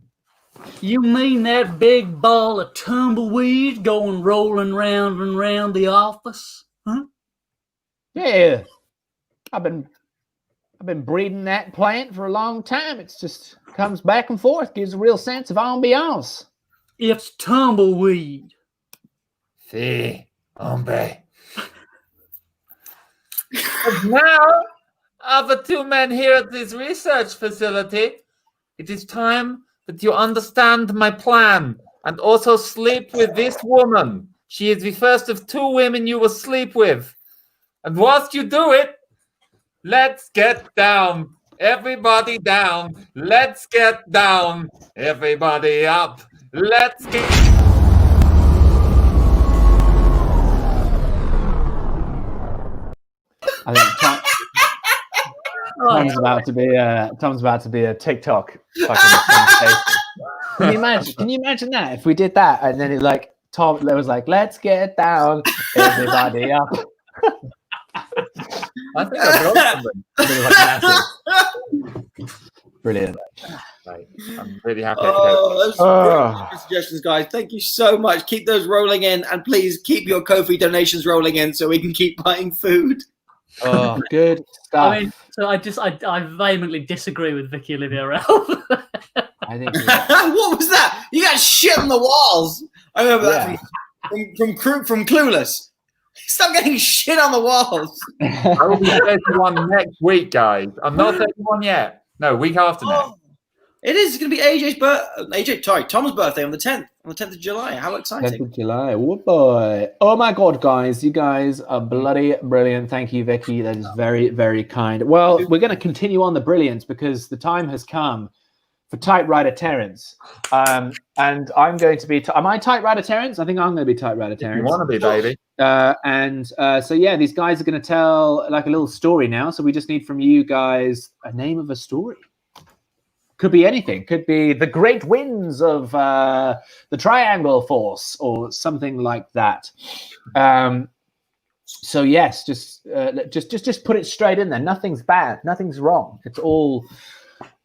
You mean that big ball of tumbleweed going rolling round and round the office? Huh? Yeah. I've been breeding that plant for a long time. It's just comes back and forth, gives a real sense of ambiance. It's tumbleweed. See, hombre. And now, of the two men here at this research facility, it is time that you understand my plan and also sleep with this woman. She is the first of two women you will sleep with. And whilst you do it, let's get down. Everybody down. Let's get down. Everybody up. Let's get... I think Tom's about to be a TikTok fucking sensation. Can you imagine that if we did that and then it like Tom was like, let's get down, everybody up. I think I've got something. Brilliant. Right. I'm really happy. Those really good suggestions, guys. Thank you so much. Keep those rolling in, and please keep your Ko-fi donations rolling in so we can keep buying food. Oh, good stuff. I mean, so I vehemently disagree with Vicky Olivia Ralph. I think What was that? You got shit on the walls. I remember that from Clueless. Stop getting shit on the walls. I will be 31 next week, guys. I'm not 31 yet. No, week after next. It is going to be Tom's birthday on the 10th. On the 10th of July. How exciting. 10th of July. Oh boy. Oh my God, guys. You guys are bloody brilliant. Thank you, Vicky. That is very, very kind. Well, we're going to continue on the brilliance because the time has come for Typewriter Terrence. And I'm going to be... am I Typewriter Terrence? I think I'm going to be Typewriter Terrence. You want to be, baby. So yeah, these guys are going to tell like a little story now. So we just need from you guys a name of a story. Could be anything. Could be the great winds of the Triangle Force or something like that. So yes, just put it straight in there. Nothing's bad. Nothing's wrong. It's all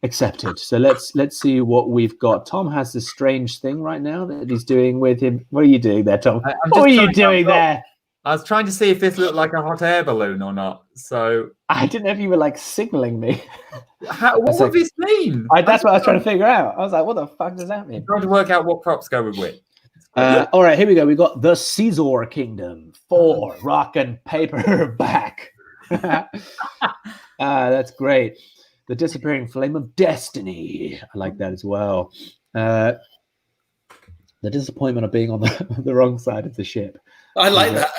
accepted. So let's see what we've got. Tom has this strange thing right now that he's doing with him. What are you doing there, Tom? What are you doing there? I was trying to see if this looked like a hot air balloon or not. So I didn't know if you were like signaling me. What would this mean? That's what I was trying to figure out. I was like, what the fuck does that mean? I'm trying to work out what props go with which. All right, here we go. We got the Caesar Kingdom for rock and paper back. That's great. The disappearing flame of destiny. I like that as well. The disappointment of being on the wrong side of the ship. I like that.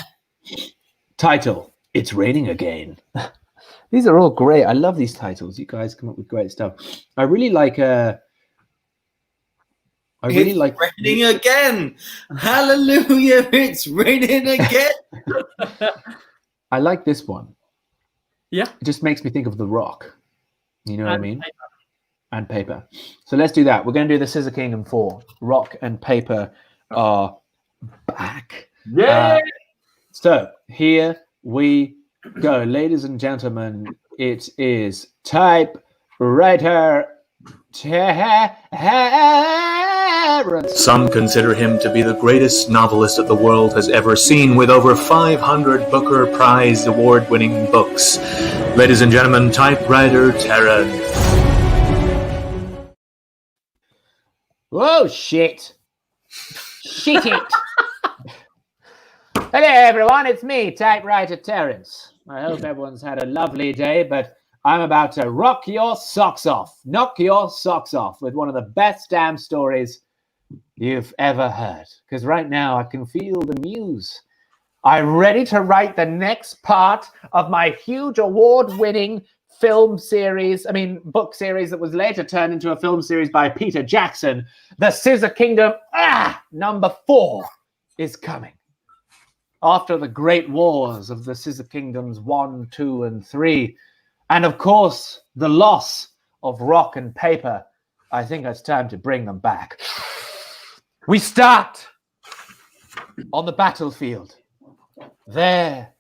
Title: It's Raining Again. These are all great. I love these titles. You guys come up with great stuff. I really like. Raining again. Hallelujah! It's raining again. I like this one. Yeah, it just makes me think of The Rock. You know what I mean? And paper. So let's do that. We're going to do the Scissor Kingdom 4. Rock and paper are back. Yeah. So here we go, ladies and gentlemen. It is Typewriter Terrence. Some consider him to be the greatest novelist that the world has ever seen, with over 500 Booker Prize award-winning books. Ladies and gentlemen, Typewriter Terrence. Whoa, shit. Shit it. Hello, everyone. It's me, Typewriter Terrence. I hope everyone's had a lovely day, but I'm about to rock your socks off, knock your socks off with one of the best damn stories you've ever heard. Because right now I can feel the muse. I'm ready to write the next part of my huge award-winning book series that was later turned into a film series by Peter Jackson. The Scissor Kingdom, number 4 is coming. After the great wars of the Scissor Kingdoms 1, 2, and 3, and of course, the loss of rock and paper, I think it's time to bring them back. We start on the battlefield. There,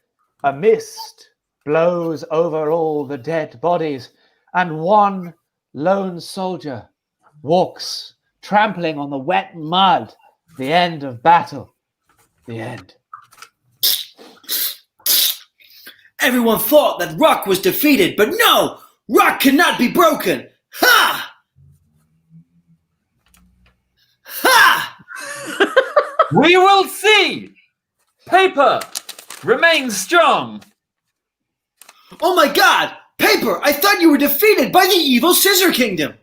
amidst blows over all the dead bodies, and one lone soldier walks, trampling on the wet mud. The end of battle. The end. Everyone thought that Rock was defeated, but no! Rock cannot be broken! Ha! Ha! We will see! Paper remains strong. Oh my god! Paper, I thought you were defeated by the evil Scissor Kingdom!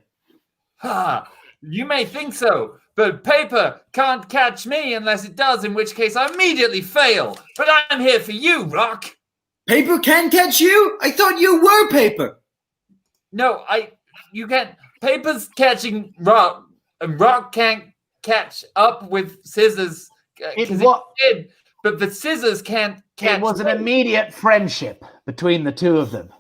Ha! You may think so, but paper can't catch me unless it does, in which case I immediately fail. But I'm here for you, Rock. Paper can catch you? I thought you were Paper! No, you can't. Paper's catching Rock, and Rock can't catch up with Scissors. It did, but the Scissors can't catch. It was an immediate friendship between the two of them.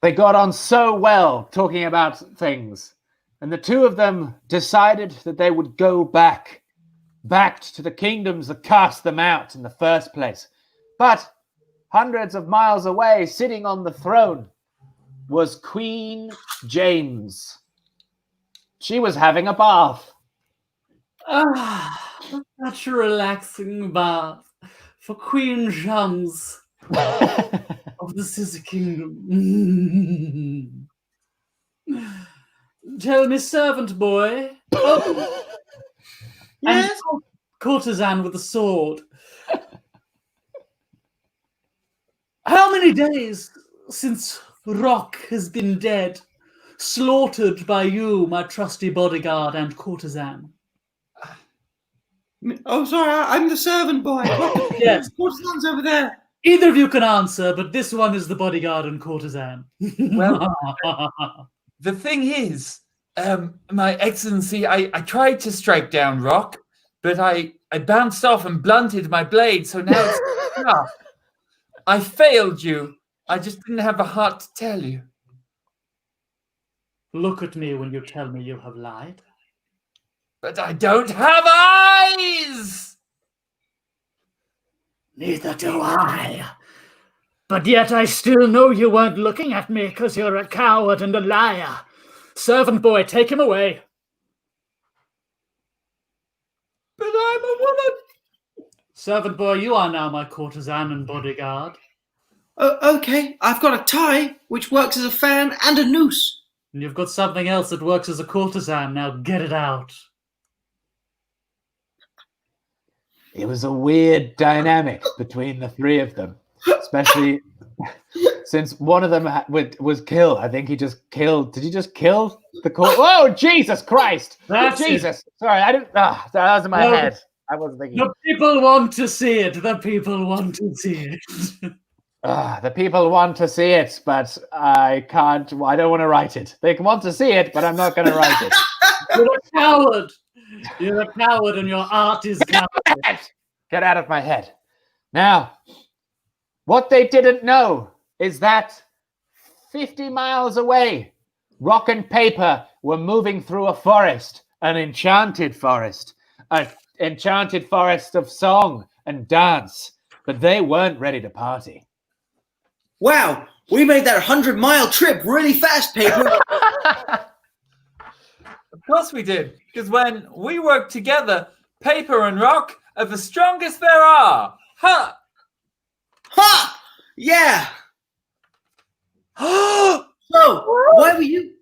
They got on so well talking about things. And the two of them decided that they would go back to the kingdoms that cast them out in the first place. But hundreds of miles away, sitting on the throne, was Queen James. She was having a bath. Such a relaxing bath for Queen James of the Scissor Kingdom. Tell me, servant boy. Oh. Yes? And courtesan with a sword. How many days since Rock has been dead, slaughtered by you, my trusty bodyguard and courtesan? Oh, sorry, I'm the servant boy. Yes. Courtesan's over there. Either of you can answer, but this one is the bodyguard and courtesan. Well, the thing is, my excellency, I tried to strike down Rock, but I bounced off and blunted my blade, so now it's tough. I failed you. I just didn't have a heart to tell you. Look at me when you tell me you have lied. But I don't have eyes! Neither do I. But yet I still know you weren't looking at me because you're a coward and a liar. Servant boy, take him away. But I'm a woman. Servant boy, you are now my courtesan and bodyguard. Okay, I've got a tie, which works as a fan and a noose. And you've got something else that works as a courtesan. Now get it out. It was a weird dynamic between the three of them, especially since one of them was killed. I think he just killed. Did he just kill the court? Oh, Jesus Christ! That's Jesus. Sorry, I didn't. That was in my No. head. I wasn't thinking. The people want to see it. The people want to see it. The people want to see it, but I can't. I don't want to write it. They want to see it, but I'm not going to write it. You're a coward. You're a coward, and your art is coward. Get out of my head. Now, what they didn't know is that 50 miles away, Rock and Paper were moving through a forest, an enchanted forest of song and dance, but they weren't ready to party. Wow, we made that 100-mile trip really fast, Paper. Of course we did, because when we work together, Paper and Rock are the strongest there are. Ha! Ha! Yeah. So, why were you?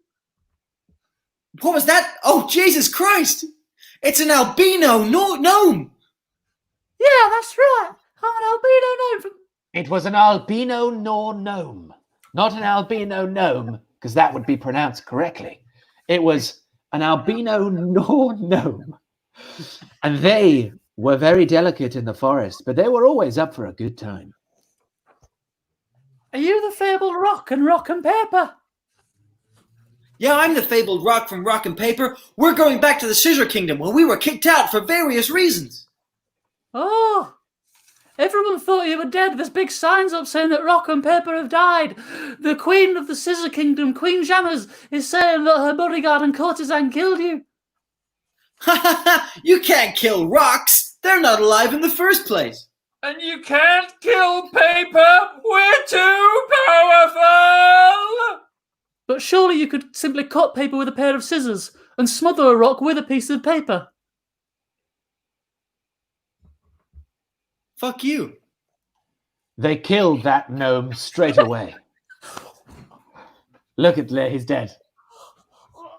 What was that? Oh, Jesus Christ! It's an albino gnome. Yeah, that's right. I'm an albino gnome. It was an albino gnome, not an albino gnome, because that would be pronounced correctly. It was an albino gnome. And they were very delicate in the forest, but they were always up for a good time. Are you the fabled Rock and Paper? Yeah, I'm the fabled Rock from Rock and Paper. We're going back to the Scissor Kingdom where we were kicked out for various reasons. Oh, everyone thought you were dead. There's big signs up saying that Rock and Paper have died. The Queen of the Scissor Kingdom, Queen Jammers, is saying that her bodyguard and courtesan killed you. Ha ha ha! You can't kill rocks. They're not alive in the first place. And you can't kill paper. We're too powerful. But surely you could simply cut paper with a pair of scissors and smother a rock with a piece of paper. Fuck you. They killed that gnome straight away. Look at Lear, he's dead.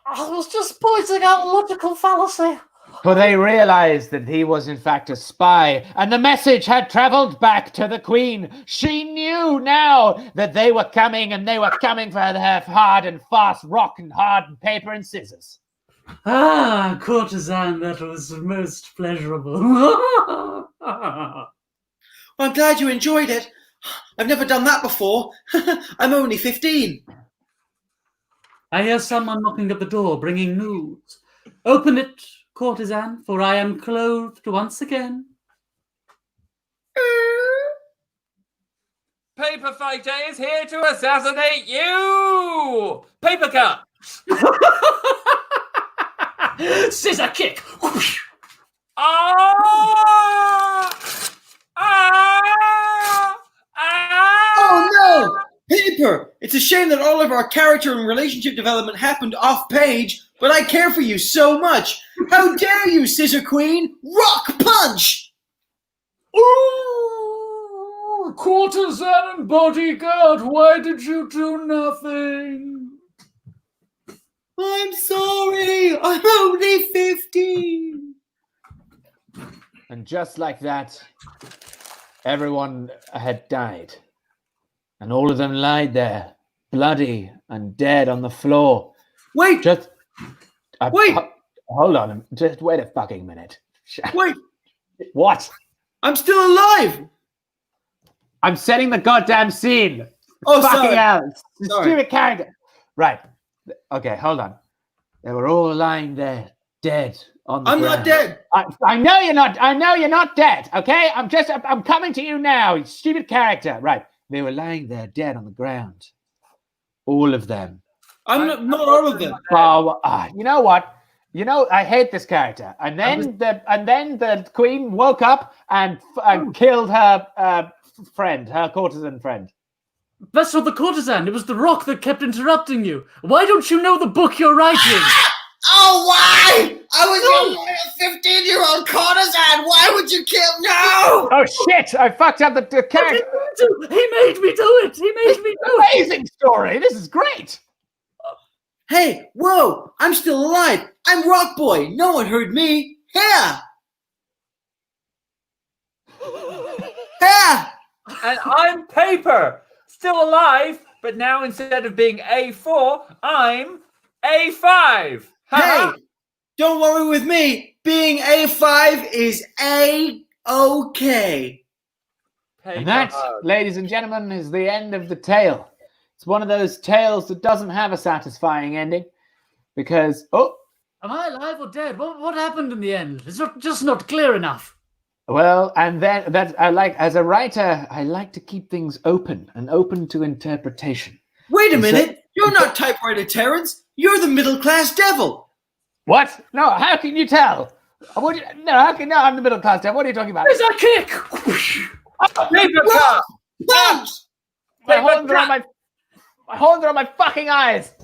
I was just pointing out logical fallacy. For they realized that he was in fact a spy, and the message had traveled back to the queen. She knew now that they were coming, and they were coming for her hard and fast rock and hard and paper and scissors. Ah, courtesan, that was most pleasurable. I'm glad you enjoyed it. I've never done that before. I'm only 15. I hear someone knocking at the door, bringing news. Open it, courtesan, for I am clothed once again. Paper Fighter is here to assassinate you. Paper cut. Scissor kick. Ah! Ah! Ah! Oh no! Paper! It's a shame that all of our character and relationship development happened off page, but I care for you so much. How dare you, Scissor Queen? Rock punch! Ooh, courtesan and bodyguard, why did you do nothing? I'm sorry. I'm only 15. And just like that, everyone had died. And all of them lied there, bloody and dead on the floor. Wait! Just Wait! Hold on. Just wait a fucking minute. Wait! What? I'm still alive! I'm setting the goddamn scene. Oh, fucking sorry. hell. Sorry. Stupid character. Right. Okay, hold on. They were all lying there, dead on the I'm ground. not dead. I know you're not. I know you're not dead. Okay, I'm coming to you now. You stupid character. Right. They were lying there, dead on the ground. All of them. I'm not all of them. Oh, you know what? You know, I hate this character. And then the queen woke up and killed her friend, her courtesan friend. That's not the courtesan. It was the rock that kept interrupting you. Why don't you know the book you're writing? Oh, why? I was a 15-year-old courtesan. Why would you kill? No! Oh shit! I fucked up the character. He made me do it. He made me do it. Amazing story. This is great. Hey, whoa! I'm still alive. I'm Rock Boy. No one heard me. Yeah. Yeah. And I'm Paper, still alive, but now instead of being A4, I'm A5. Hey, don't worry with me. Being A5 is A-okay. And that, ladies and gentlemen, is the end of the tale. It's one of those tales that doesn't have a satisfying ending because, am I alive or dead? What happened in the end? It's just not clear enough. Well, and then that as a writer, I like to keep things open and open to interpretation. Wait a minute. You're not typewriter Terrence. You're the middle-class devil. What? No, how can you tell? I'm the middle class devil. What are you talking about? There's a kick. Paper cut. Punch! My horns are on my fucking eyes.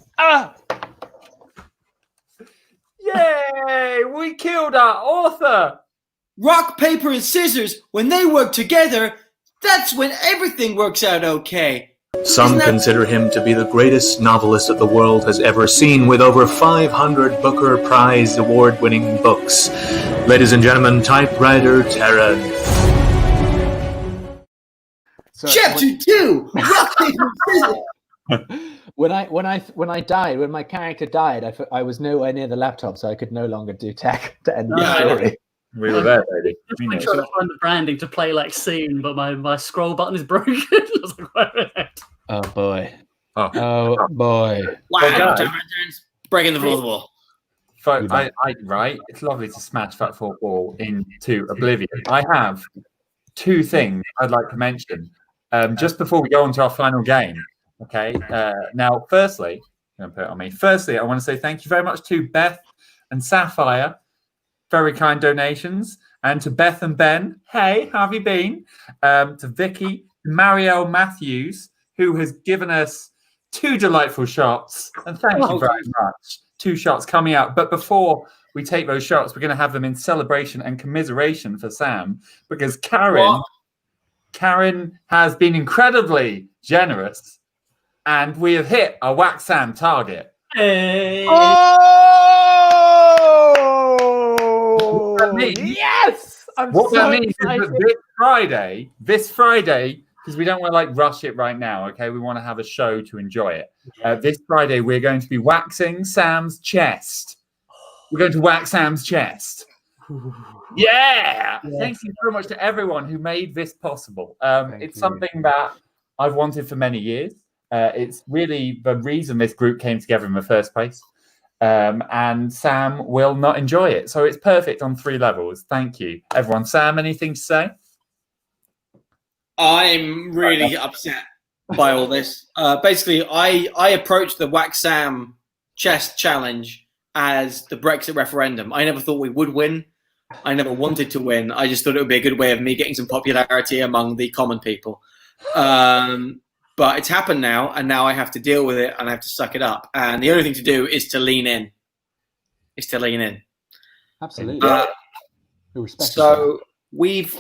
Yay! We killed our author. Rock, paper, and scissors, when they work together, that's when everything works out okay. Some consider him to be the greatest novelist that the world has ever seen, with over 500 Booker Prize award-winning books. Ladies and gentlemen, typewriter Terrence. Chapter 2! Rock, paper, scissors! When my character died, I was nowhere near the laptop, so I could no longer do tech to end the story. We were there, baby. I'm trying to find the branding to play like scene, but my scroll button is broken. I was like, wait a minute. Oh boy. Oh boy. Wow, breaking the fourth wall. Right, it's lovely to smash that fourth wall into oblivion. I have two things I'd like to mention just before we go on to our final game. Okay. Now, firstly, I'm going to put it on me. Firstly, I want to say thank you very much to Beth and Sapphire. Very kind donations. And to Beth and Ben, hey, how have you been? To Vicky, Marielle Matthews, who has given us 2 delightful shots. And thank you very much. 2 shots coming out. But before we take those shots, we're going to have them in celebration and commiseration for Sam, because Karen has been incredibly generous, and we have hit our Wax Sam target. Hey. Oh, yes! What that means is that this Friday, because we don't want to like rush it right now, okay? We want to have a show to enjoy it. This Friday, we're going to be waxing Sam's chest. We're going to wax Sam's chest. Yeah! Thank you so much to everyone who made this possible. It's something that I've wanted for many years. It's really the reason this group came together in the first place. And Sam will not enjoy it. So it's perfect on 3 levels. Thank you, everyone. Sam, anything to say? I'm really upset by all this. Basically, I approached the Wax Sam chest challenge as the Brexit referendum. I never thought we would win. I never wanted to win. I just thought it would be a good way of me getting some popularity among the common people. But it's happened now, and now I have to deal with it, and I have to suck it up. And the only thing to do is to lean in. Absolutely. So we've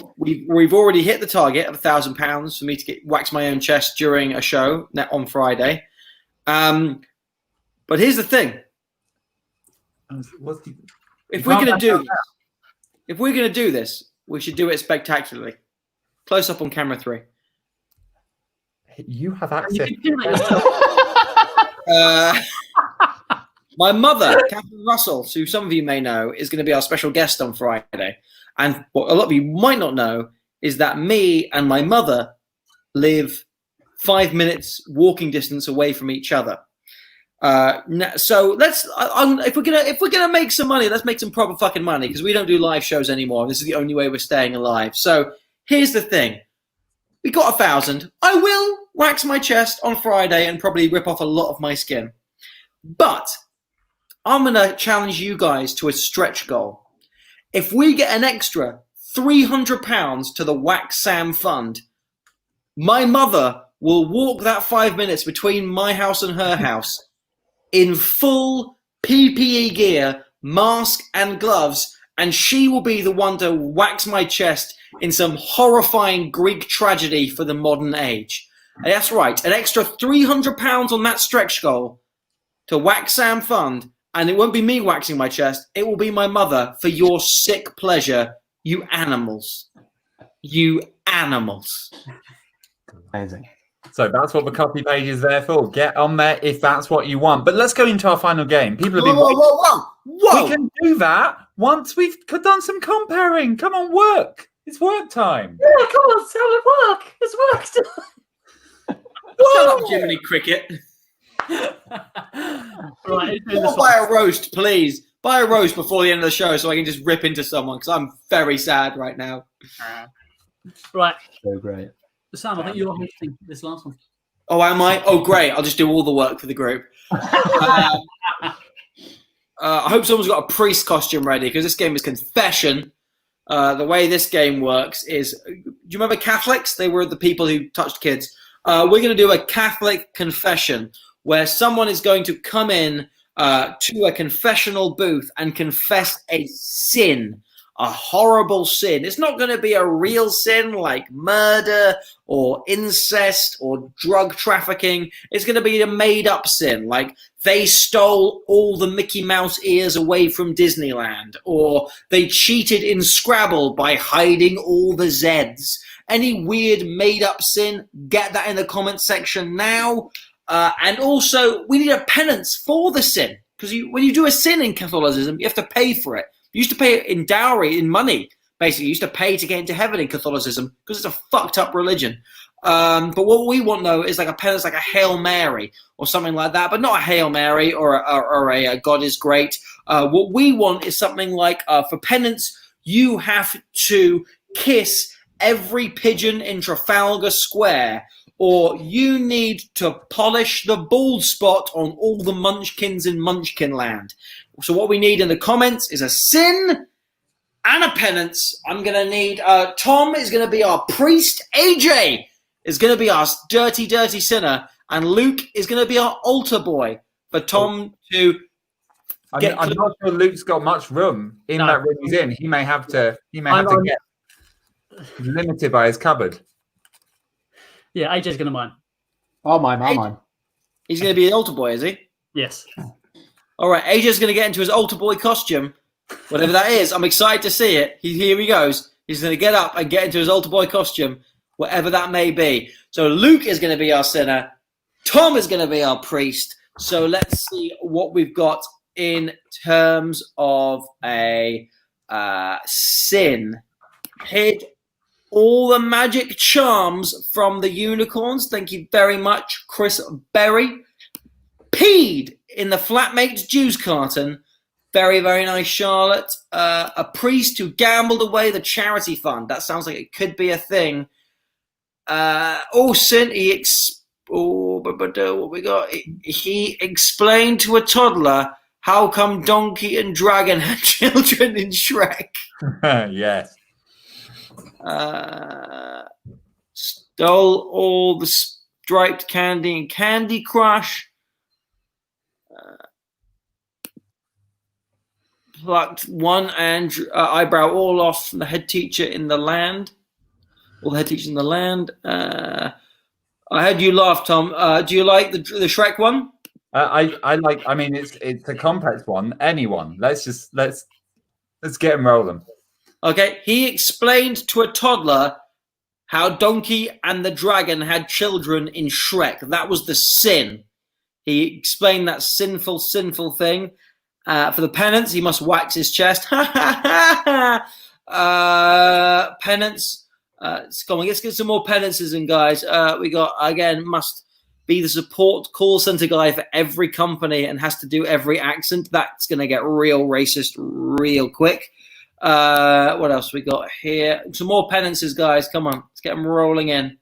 already hit the target of £1,000 for me to wax my own chest during a show on Friday. But here's the thing: if we're going to do this, we should do it spectacularly. Close up on camera 3. You have access. My mother, Catherine Russell, who some of you may know, is going to be our special guest on Friday. And what a lot of you might not know is that me and my mother live 5 minutes walking distance away from each other. So if we're gonna make some money, let's make some proper fucking money, because we don't do live shows anymore. This is the only way we're staying alive. So here's the thing: we got 1,000. I will wax my chest on Friday and probably rip off a lot of my skin, but I'm gonna challenge you guys to a stretch goal. If we get an extra £300 to the Wax Sam Fund, my mother will walk that 5 minutes between my house and her house in full PPE gear, mask and gloves, and she will be the one to wax my chest in some horrifying Greek tragedy for the modern age. And that's right, an extra £300 on that stretch goal to Wax Sam Fund, and it won't be me waxing my chest, it will be my mother, for your sick pleasure, you animals. You animals. Amazing. So that's what the copy page is there for. Get on there if that's what you want. But let's go into our final game. People have been Whoa. We can do that once we've done some comparing. Come on, work. It's work time. Yeah, come on, Sam, work. It's work time. Shut up, Jiminy Cricket. Right, Buy a roast, please. Buy a roast before the end of the show so I can just rip into someone, because I'm very sad right now. Right. So great. Sam, I think you're hosting this last one. Oh, am I? Oh, great. I'll just do all the work for the group. I hope someone's got a priest costume ready, because this game is confession. The way this game works is, do you remember Catholics? They were the people who touched kids. We're going to do a Catholic confession, where someone is going to come in to a confessional booth and confess a sin, a horrible sin. It's not going to be a real sin like murder or incest or drug trafficking. It's going to be a made-up sin, like they stole all the Mickey Mouse ears away from Disneyland, or they cheated in Scrabble by hiding all the Zs. Any weird made-up sin, get that in the comment section now. And also, we need a penance for the sin, because when you do a sin in Catholicism, you have to pay for it. You used to pay it in dowry, in money, basically. You used to pay to get into heaven in Catholicism, because it's a fucked up religion. But what we want, though, is like a penance, like a Hail Mary or something like that, but not a Hail Mary or a God is great. What we want is something like, for penance, you have to kiss every pigeon in Trafalgar Square, or you need to polish the bald spot on all the munchkins in Munchkinland. So what we need in the comments is a sin and a penance. I'm going to need Tom is going to be our priest. AJ is going to be our dirty, dirty sinner. And Luke is going to be our altar boy for Tom to get. I'm not sure Luke's got much room in that room he's in. He may have to get limited by his cupboard. Yeah, AJ's going to mine. Oh, mine. He's going to be the altar boy, is he? Yes. All right, AJ's going to get into his altar boy costume, whatever that is. I'm excited to see it. Here he goes. He's going to get up and get into his altar boy costume, whatever that may be. So Luke is going to be our sinner. Tom is going to be our priest. So let's see what we've got in terms of a sin. Hid all the magic charms from the unicorns. Thank you very much, Chris Berry. Peed in the flatmate's juice carton. Very, very nice, Charlotte. A priest who gambled away the charity fund. That sounds like it could be a thing. Sin. What we got? He explained to a toddler how come Donkey and Dragon had children in Shrek. Yes. Stole all the striped candy in Candy Crush. Plucked one eyebrow all off from the head teacher in the land. All the head teachers in the land. I heard you laugh, Tom. Do you like the Shrek one? I like. I mean, it's a complex one. Anyone. Let's get him rolling. Okay. He explained to a toddler how Donkey and the Dragon had children in Shrek. That was the sin. He explained that sinful thing. For the penance, he must wax his chest. Penance. Let's get some more penances in, guys. We got, again, must be the support call center guy for every company and has to do every accent. That's going to get real racist real quick. What else we got here? Some more penances, guys. Come on. Let's get them rolling in.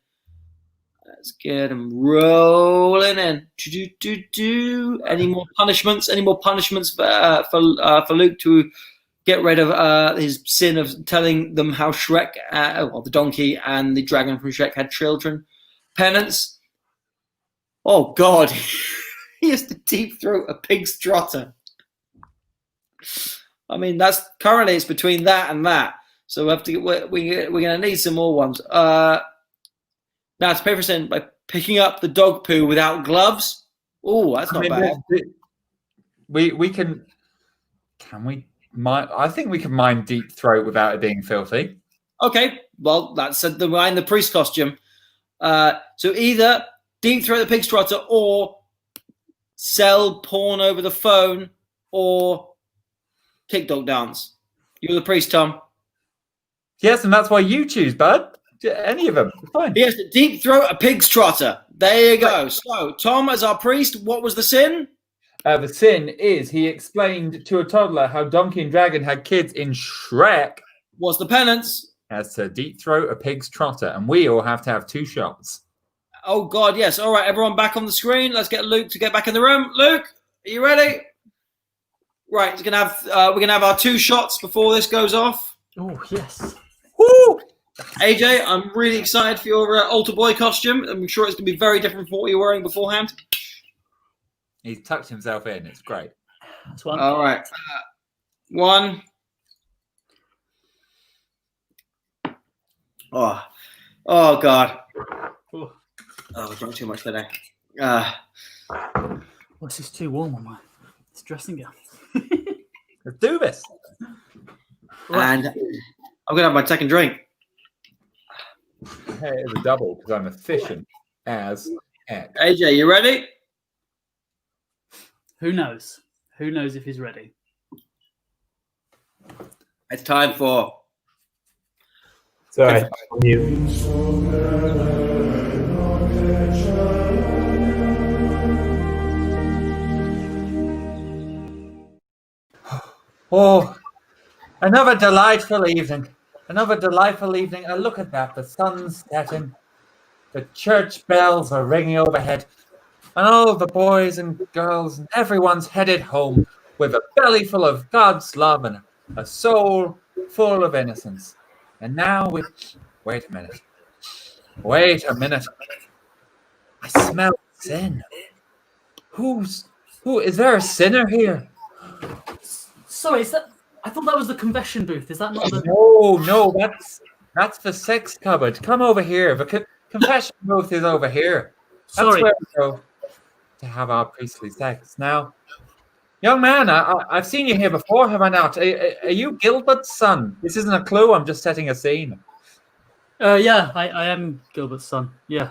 Let's get them rolling in. Any more punishments? Any more punishments for Luke to get rid of his sin of telling them how Shrek, the donkey and the dragon from Shrek had children? Penance. Oh God, he has to deep throat a pig's trotter. I mean, that's currently it's between that and that. So we have to we're going to need some more ones. Now to pay for sin by picking up the dog poo without gloves. Oh, that's not bad. We can we? I think we can mine deep throat without it being filthy. Okay, well, that's the priest costume. So either deep throat the pig's trotter, or sell porn over the phone, or TikTok dance. You're the priest, Tom. Yes, and that's why you choose, bud. Any of them, fine. Yes, deep throat a pig's trotter. There you go. So, Tom, as our priest, what was the sin? The sin is he explained to a toddler how Donkey and Dragon had kids in Shrek. What's the penance? As to deep throat a pig's trotter, and we all have to have 2 shots. Oh God, yes. All right, everyone back on the screen. Let's get Luke to get back in the room. Luke, are you ready? Right, we're gonna have our 2 shots before this goes off. Oh yes. Woo! AJ, I'm really excited for your altar boy costume. I'm sure it's gonna be very different from what you were wearing beforehand. He's tucked himself in. It's great. That's one. All right. 1. Oh God. Oh. Oh, we drank too much today. What's this too warm on my dressing gown? Let's do this. And I'm gonna have my second drink. Hey, it's a double because I'm efficient as heck. AJ, you ready? Who knows? Who knows if he's ready? It's time for. Sorry, you. Oh, another delightful evening. Another delightful evening. And look at that. The sun's setting. The church bells are ringing overhead. And all the boys and girls and everyone's headed home with a belly full of God's love and a soul full of innocence. And now we... Wait a minute. Wait a minute. I smell sin. Who is there a sinner here? Sorry, is that? I thought that was the confession booth. Is that not the? No, that's the sex cupboard. Come over here. The confession booth is over here. That's Sorry. where we go to have our priestly sex. Now, young man, I've seen you here before, have I not? Are you Gilbert's son? This isn't a clue. I'm just setting a scene. Yeah, I am Gilbert's son. Yeah,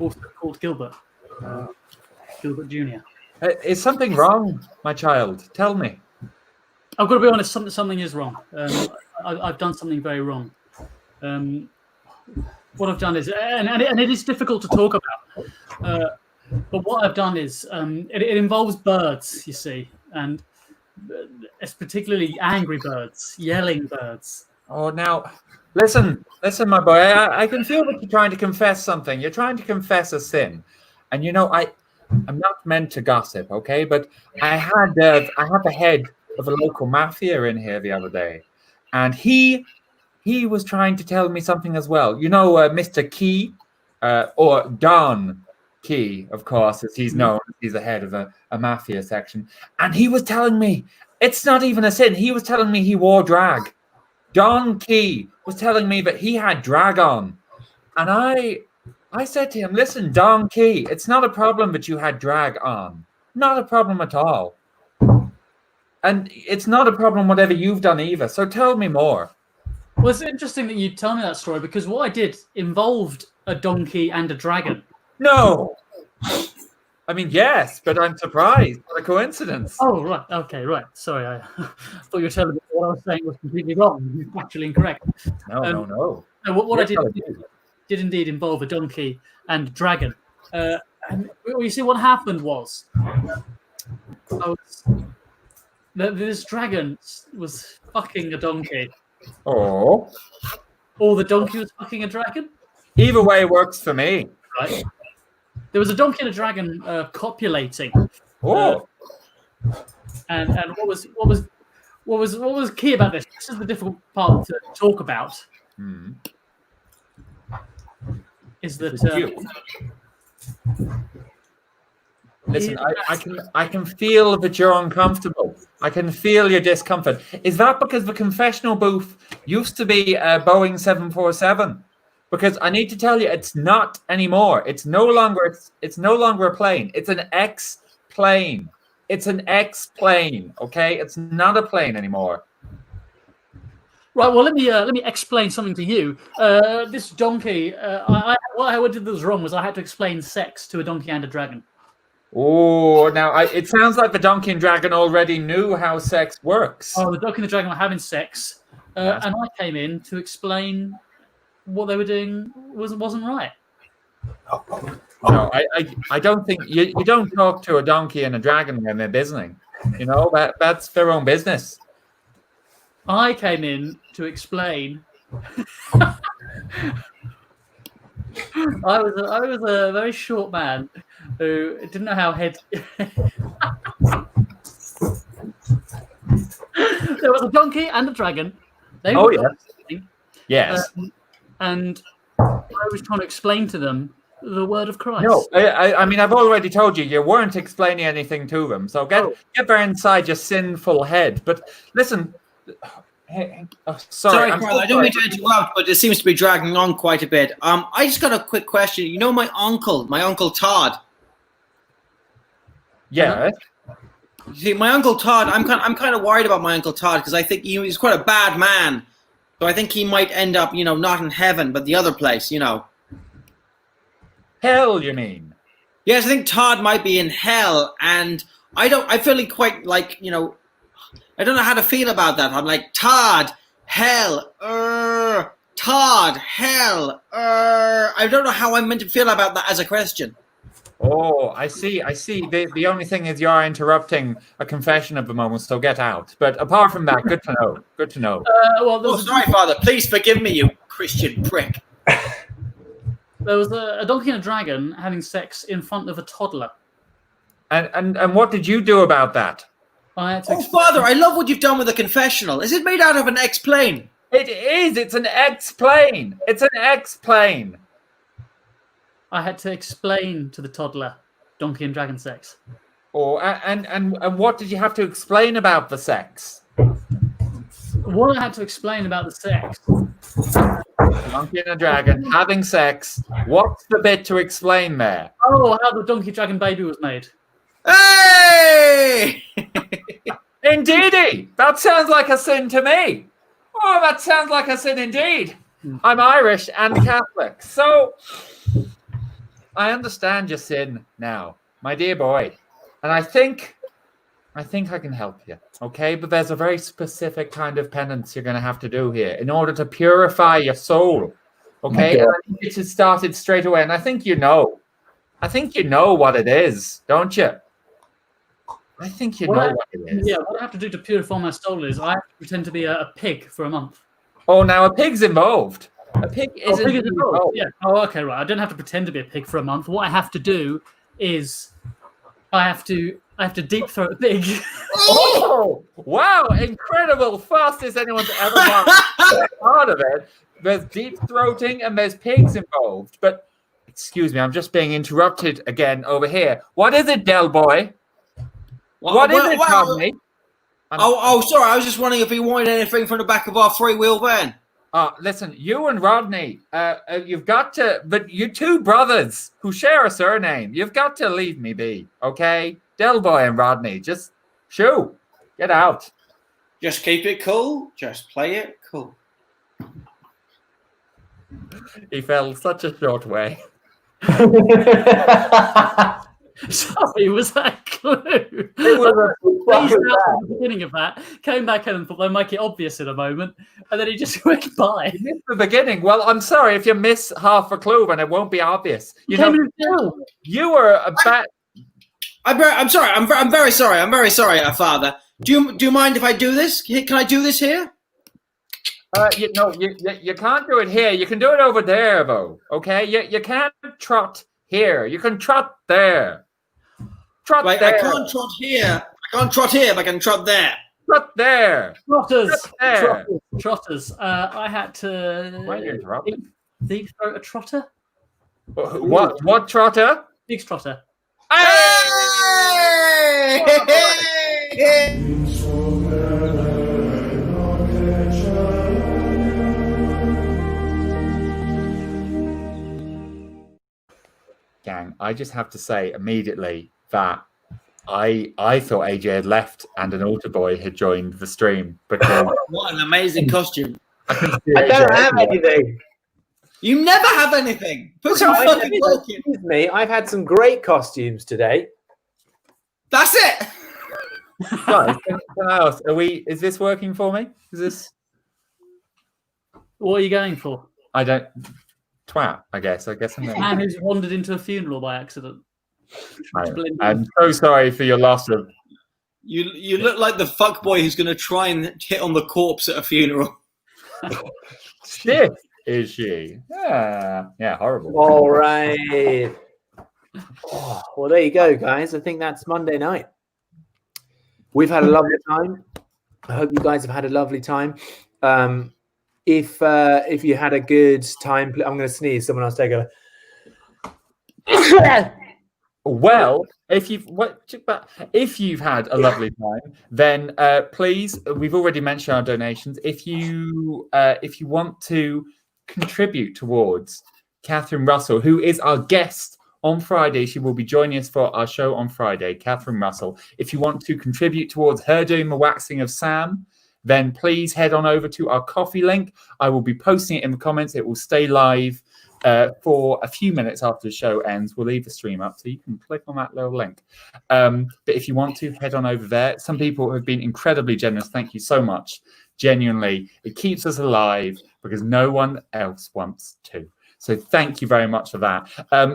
also called Gilbert. Gilbert Jr. Is something wrong, my child? Tell me. I've got to be honest. Something is wrong. I've done something very wrong. What I've done is, and it is difficult to talk about. But what I've done is, it involves birds. You see, and it's particularly angry birds, yelling birds. Oh, now, listen, my boy. I can feel that you're trying to confess something. You're trying to confess a sin, and I'm not meant to gossip, okay? But I had the head of a local mafia in here the other day, and he was trying to tell me something as well. You know, Mr. Key, or Don Key, of course, as he's known. He's the head of a mafia section, and he was telling me it's not even a sin. He was telling me he wore drag. Don Key was telling me that he had drag on, and I said to him, listen, Don Key, it's not a problem that you had drag on. Not a problem at all. And it's not a problem whatever you've done either. So tell me more. Well, it's interesting that you tell me that story because what I did involved a donkey and a dragon. No. I mean, yes, but I'm surprised. What a coincidence. Oh, right. Okay, right. Sorry, I thought you were telling me what I was saying was completely wrong. Actually incorrect. No. No, what I did indeed involve a donkey and a dragon. And you see, what happened was, this dragon was fucking a donkey. Oh. Or the donkey was fucking a dragon. Either way works for me. Right. There was a donkey and a dragon copulating. Oh. And what was key about this? This is the difficult part to talk about. Is that listen, I can feel that you're uncomfortable. I can feel your discomfort. Is that because the confessional booth used to be a Boeing 747? Because I need to tell you, it's not anymore. It's no longer a plane. It's an X-plane. It's an X-plane. Okay, it's not a plane anymore. Right. Well, let me explain something to you. This donkey, what I did that was wrong was I had to explain sex to a donkey and a dragon. Oh, now it sounds like the donkey and dragon already knew how sex works. Oh, the donkey and the dragon were having sex, and I came in to explain what they were doing wasn't right. No, I don't think you don't talk to a donkey and a dragon when they're visiting. You know, that's their own business. I came in to explain. I was a very short man who didn't know how head. There was a donkey and a dragon. They were yes. And I was trying to explain to them the word of Christ. No, I mean, I've already told you weren't explaining anything to them. So get there inside your sinful head. But listen, sorry, Carl, I don't mean to interrupt, but it seems to be dragging on quite a bit. I just got a quick question. You know, my uncle Todd. Yeah. See, my uncle Todd. I'm kind of worried about my uncle Todd because I think he's quite a bad man. So I think he might end up, not in heaven, but the other place, Hell, you mean? Yes, I think Todd might be in hell, and I feel quite like, I don't know how to feel about that. I'm like, Todd, hell, Todd, hell, I don't know how I'm meant to feel about that as a question. Oh, I see. The only thing is you're interrupting a confession at the moment, so get out. But apart from that, good to know. Sorry, Father. Please forgive me, you Christian prick. There was a donkey and a dragon having sex in front of a toddler. And what did you do about that? I had to Oh, Father, I love what you've done with the confessional. Is it made out of an X-plane? It is. It's an X-plane. It's an X-plane. I had to explain to the toddler donkey and dragon sex. Or and what did you have to explain about the sex? What I had to explain about the sex. Donkey and a dragon having sex. What's the bit to explain there? Oh, how the donkey dragon baby was made. Hey! Indeedy! That sounds like a sin to me. Oh, that sounds like a sin indeed. I'm Irish and Catholic, so I understand your sin now, my dear boy. And I think I can help you, okay? But there's a very specific kind of penance you're going to have to do here in order to purify your soul, okay? And I think it should start it straight away. And I think you know. I think you know what it is, don't you? I think you know what it is. Yeah, what I have to do to purify my soul is I have to pretend to be a pig for a month. Oh, now a pig's involved. A pig is involved. Yeah. Oh, okay, right. I don't have to pretend to be a pig for a month. What I have to do is I have to deep throat a pig. Oh, wow. Incredible. Fastest anyone's ever done. Part of it. There's deep throating and there's pigs involved. But, excuse me, I'm just being interrupted again over here. What is it, Del Boy? What is it, Rodney? Oh, sorry. I was just wondering if he wanted anything from the back of our three-wheel van. Listen, you and Rodney, you've got to, but you two brothers who share a surname, you've got to leave me be, okay? Del Boy and Rodney, just shoo, get out. Just keep it cool. Just play it cool. He fell such a short way. Sorry, was that a clue? It was at the beginning of that. Came back in and thought they'll make it obvious in a moment, and then he just went by. You missed the beginning. Well, I'm sorry if you miss half a clue, then it won't be obvious. You were a bad. I'm sorry. I'm very sorry. I'm very sorry, Father. Do you mind if I do this? Can I do this here? You can't do it here. You can do it over there, though. Okay, you can't trot here. You can trot there. Trot right, there. I can't trot here. I can't trot here, but I can trot there. Trot there. Trotters. Trot there. Trotters. I had to Why are you interrupting? deep throat a trotter. What trotter? Pig's trotter. Gang, I just have to say immediately that I thought AJ had left and an altar boy had joined the stream. But what an amazing costume! I don't have anything. You never have anything. Put some fucking work in. Excuse me, I've had some great costumes today. That's it. guys, can I ask? Is this working for me? Is this? What are you going for? I don't. Twat, I guess. I'm A man who's wandered into a funeral by accident. I'm so sorry for your loss of. You look like the fuckboy who's going to try and hit on the corpse at a funeral. Shit, is she? Yeah, horrible. All right. Oh, well, there you go, guys. I think that's Monday night. We've had a lovely time. I hope you guys have had a lovely time. If you had a good time, I'm going to sneeze. Someone else take over. Well, if you've had a lovely time, then please, we've already mentioned our donations. If you want to contribute towards Catherine Russell, who is our guest on Friday, she will be joining us for our show on Friday. Catherine Russell. If you want to contribute towards her doing the waxing of Sam, then please head on over to our coffee link. I will be posting it in the comments. It will stay live for a few minutes after the show ends. We'll leave the stream up so you can click on that little link. But if you want to, head on over there. Some people have been incredibly generous. Thank you so much. Genuinely, it keeps us alive because no one else wants to. So thank you very much for that.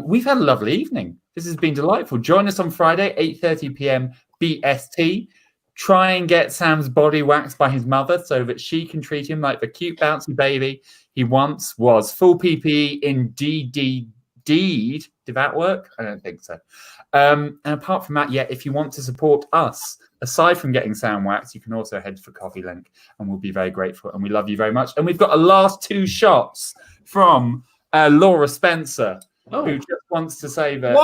We've had a lovely evening. This has been delightful. Join us on Friday, 8:30 p.m. BST. Try and get Sam's body waxed by his mother so that she can treat him like the cute bouncy baby he once was. Full PPE indeed. Did that work? I don't think so. And apart from that, if you want to support us, aside from getting Sam waxed, you can also head for Coffee Link, and we'll be very grateful. And we love you very much. And we've got a last 2 shots from Laura Spencer, who just wants to say that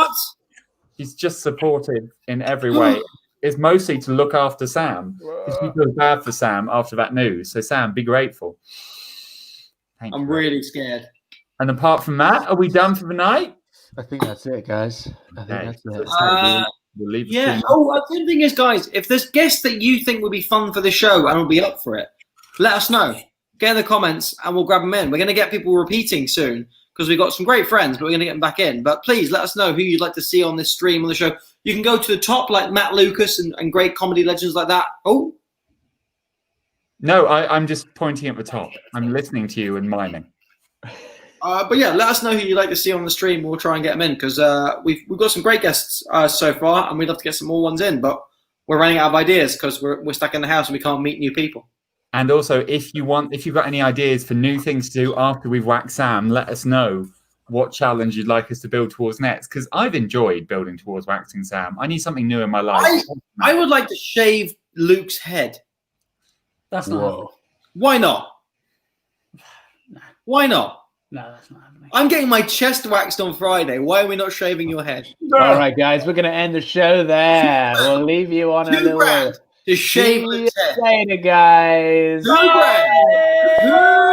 she's just supported in every way. It's mostly to look after Sam. She feels bad for Sam after that news. So Sam, be grateful. Thank you. I'm really scared. And apart from that, are we done for the night? I think that's it, guys. I think that's it. We'll leave the Yeah. stream. The thing is, guys, if there's guests that you think would be fun for the show and will be up for it, let us know. Get in the comments and we'll grab them in. We're going to get people repeating soon because we've got some great friends, but we're going to get them back in. But please let us know who you'd like to see on this stream, on the show. You can go to the top like Matt Lucas and great comedy legends like that. Oh. No, I'm just pointing at the top. I'm listening to you and miming. But yeah, let us know who you'd like to see on the stream. We'll try and get them in because we've got some great guests so far, and we'd love to get some more ones in. But we're running out of ideas because we're stuck in the house and we can't meet new people. And also, if you've got any ideas for new things to do after we've waxed Sam, let us know what challenge you'd like us to build towards next. Because I've enjoyed building towards waxing Sam. I need something new in my life. I would like to shave Luke's head. That's not happening. Why not? Why not? No, that's not happening. I'm getting my chest waxed on Friday. Why are we not shaving your head? All right, guys, we're going to end the show there. We'll leave you on a little... $2,000 to shave the head. See you later, guys. $2,000.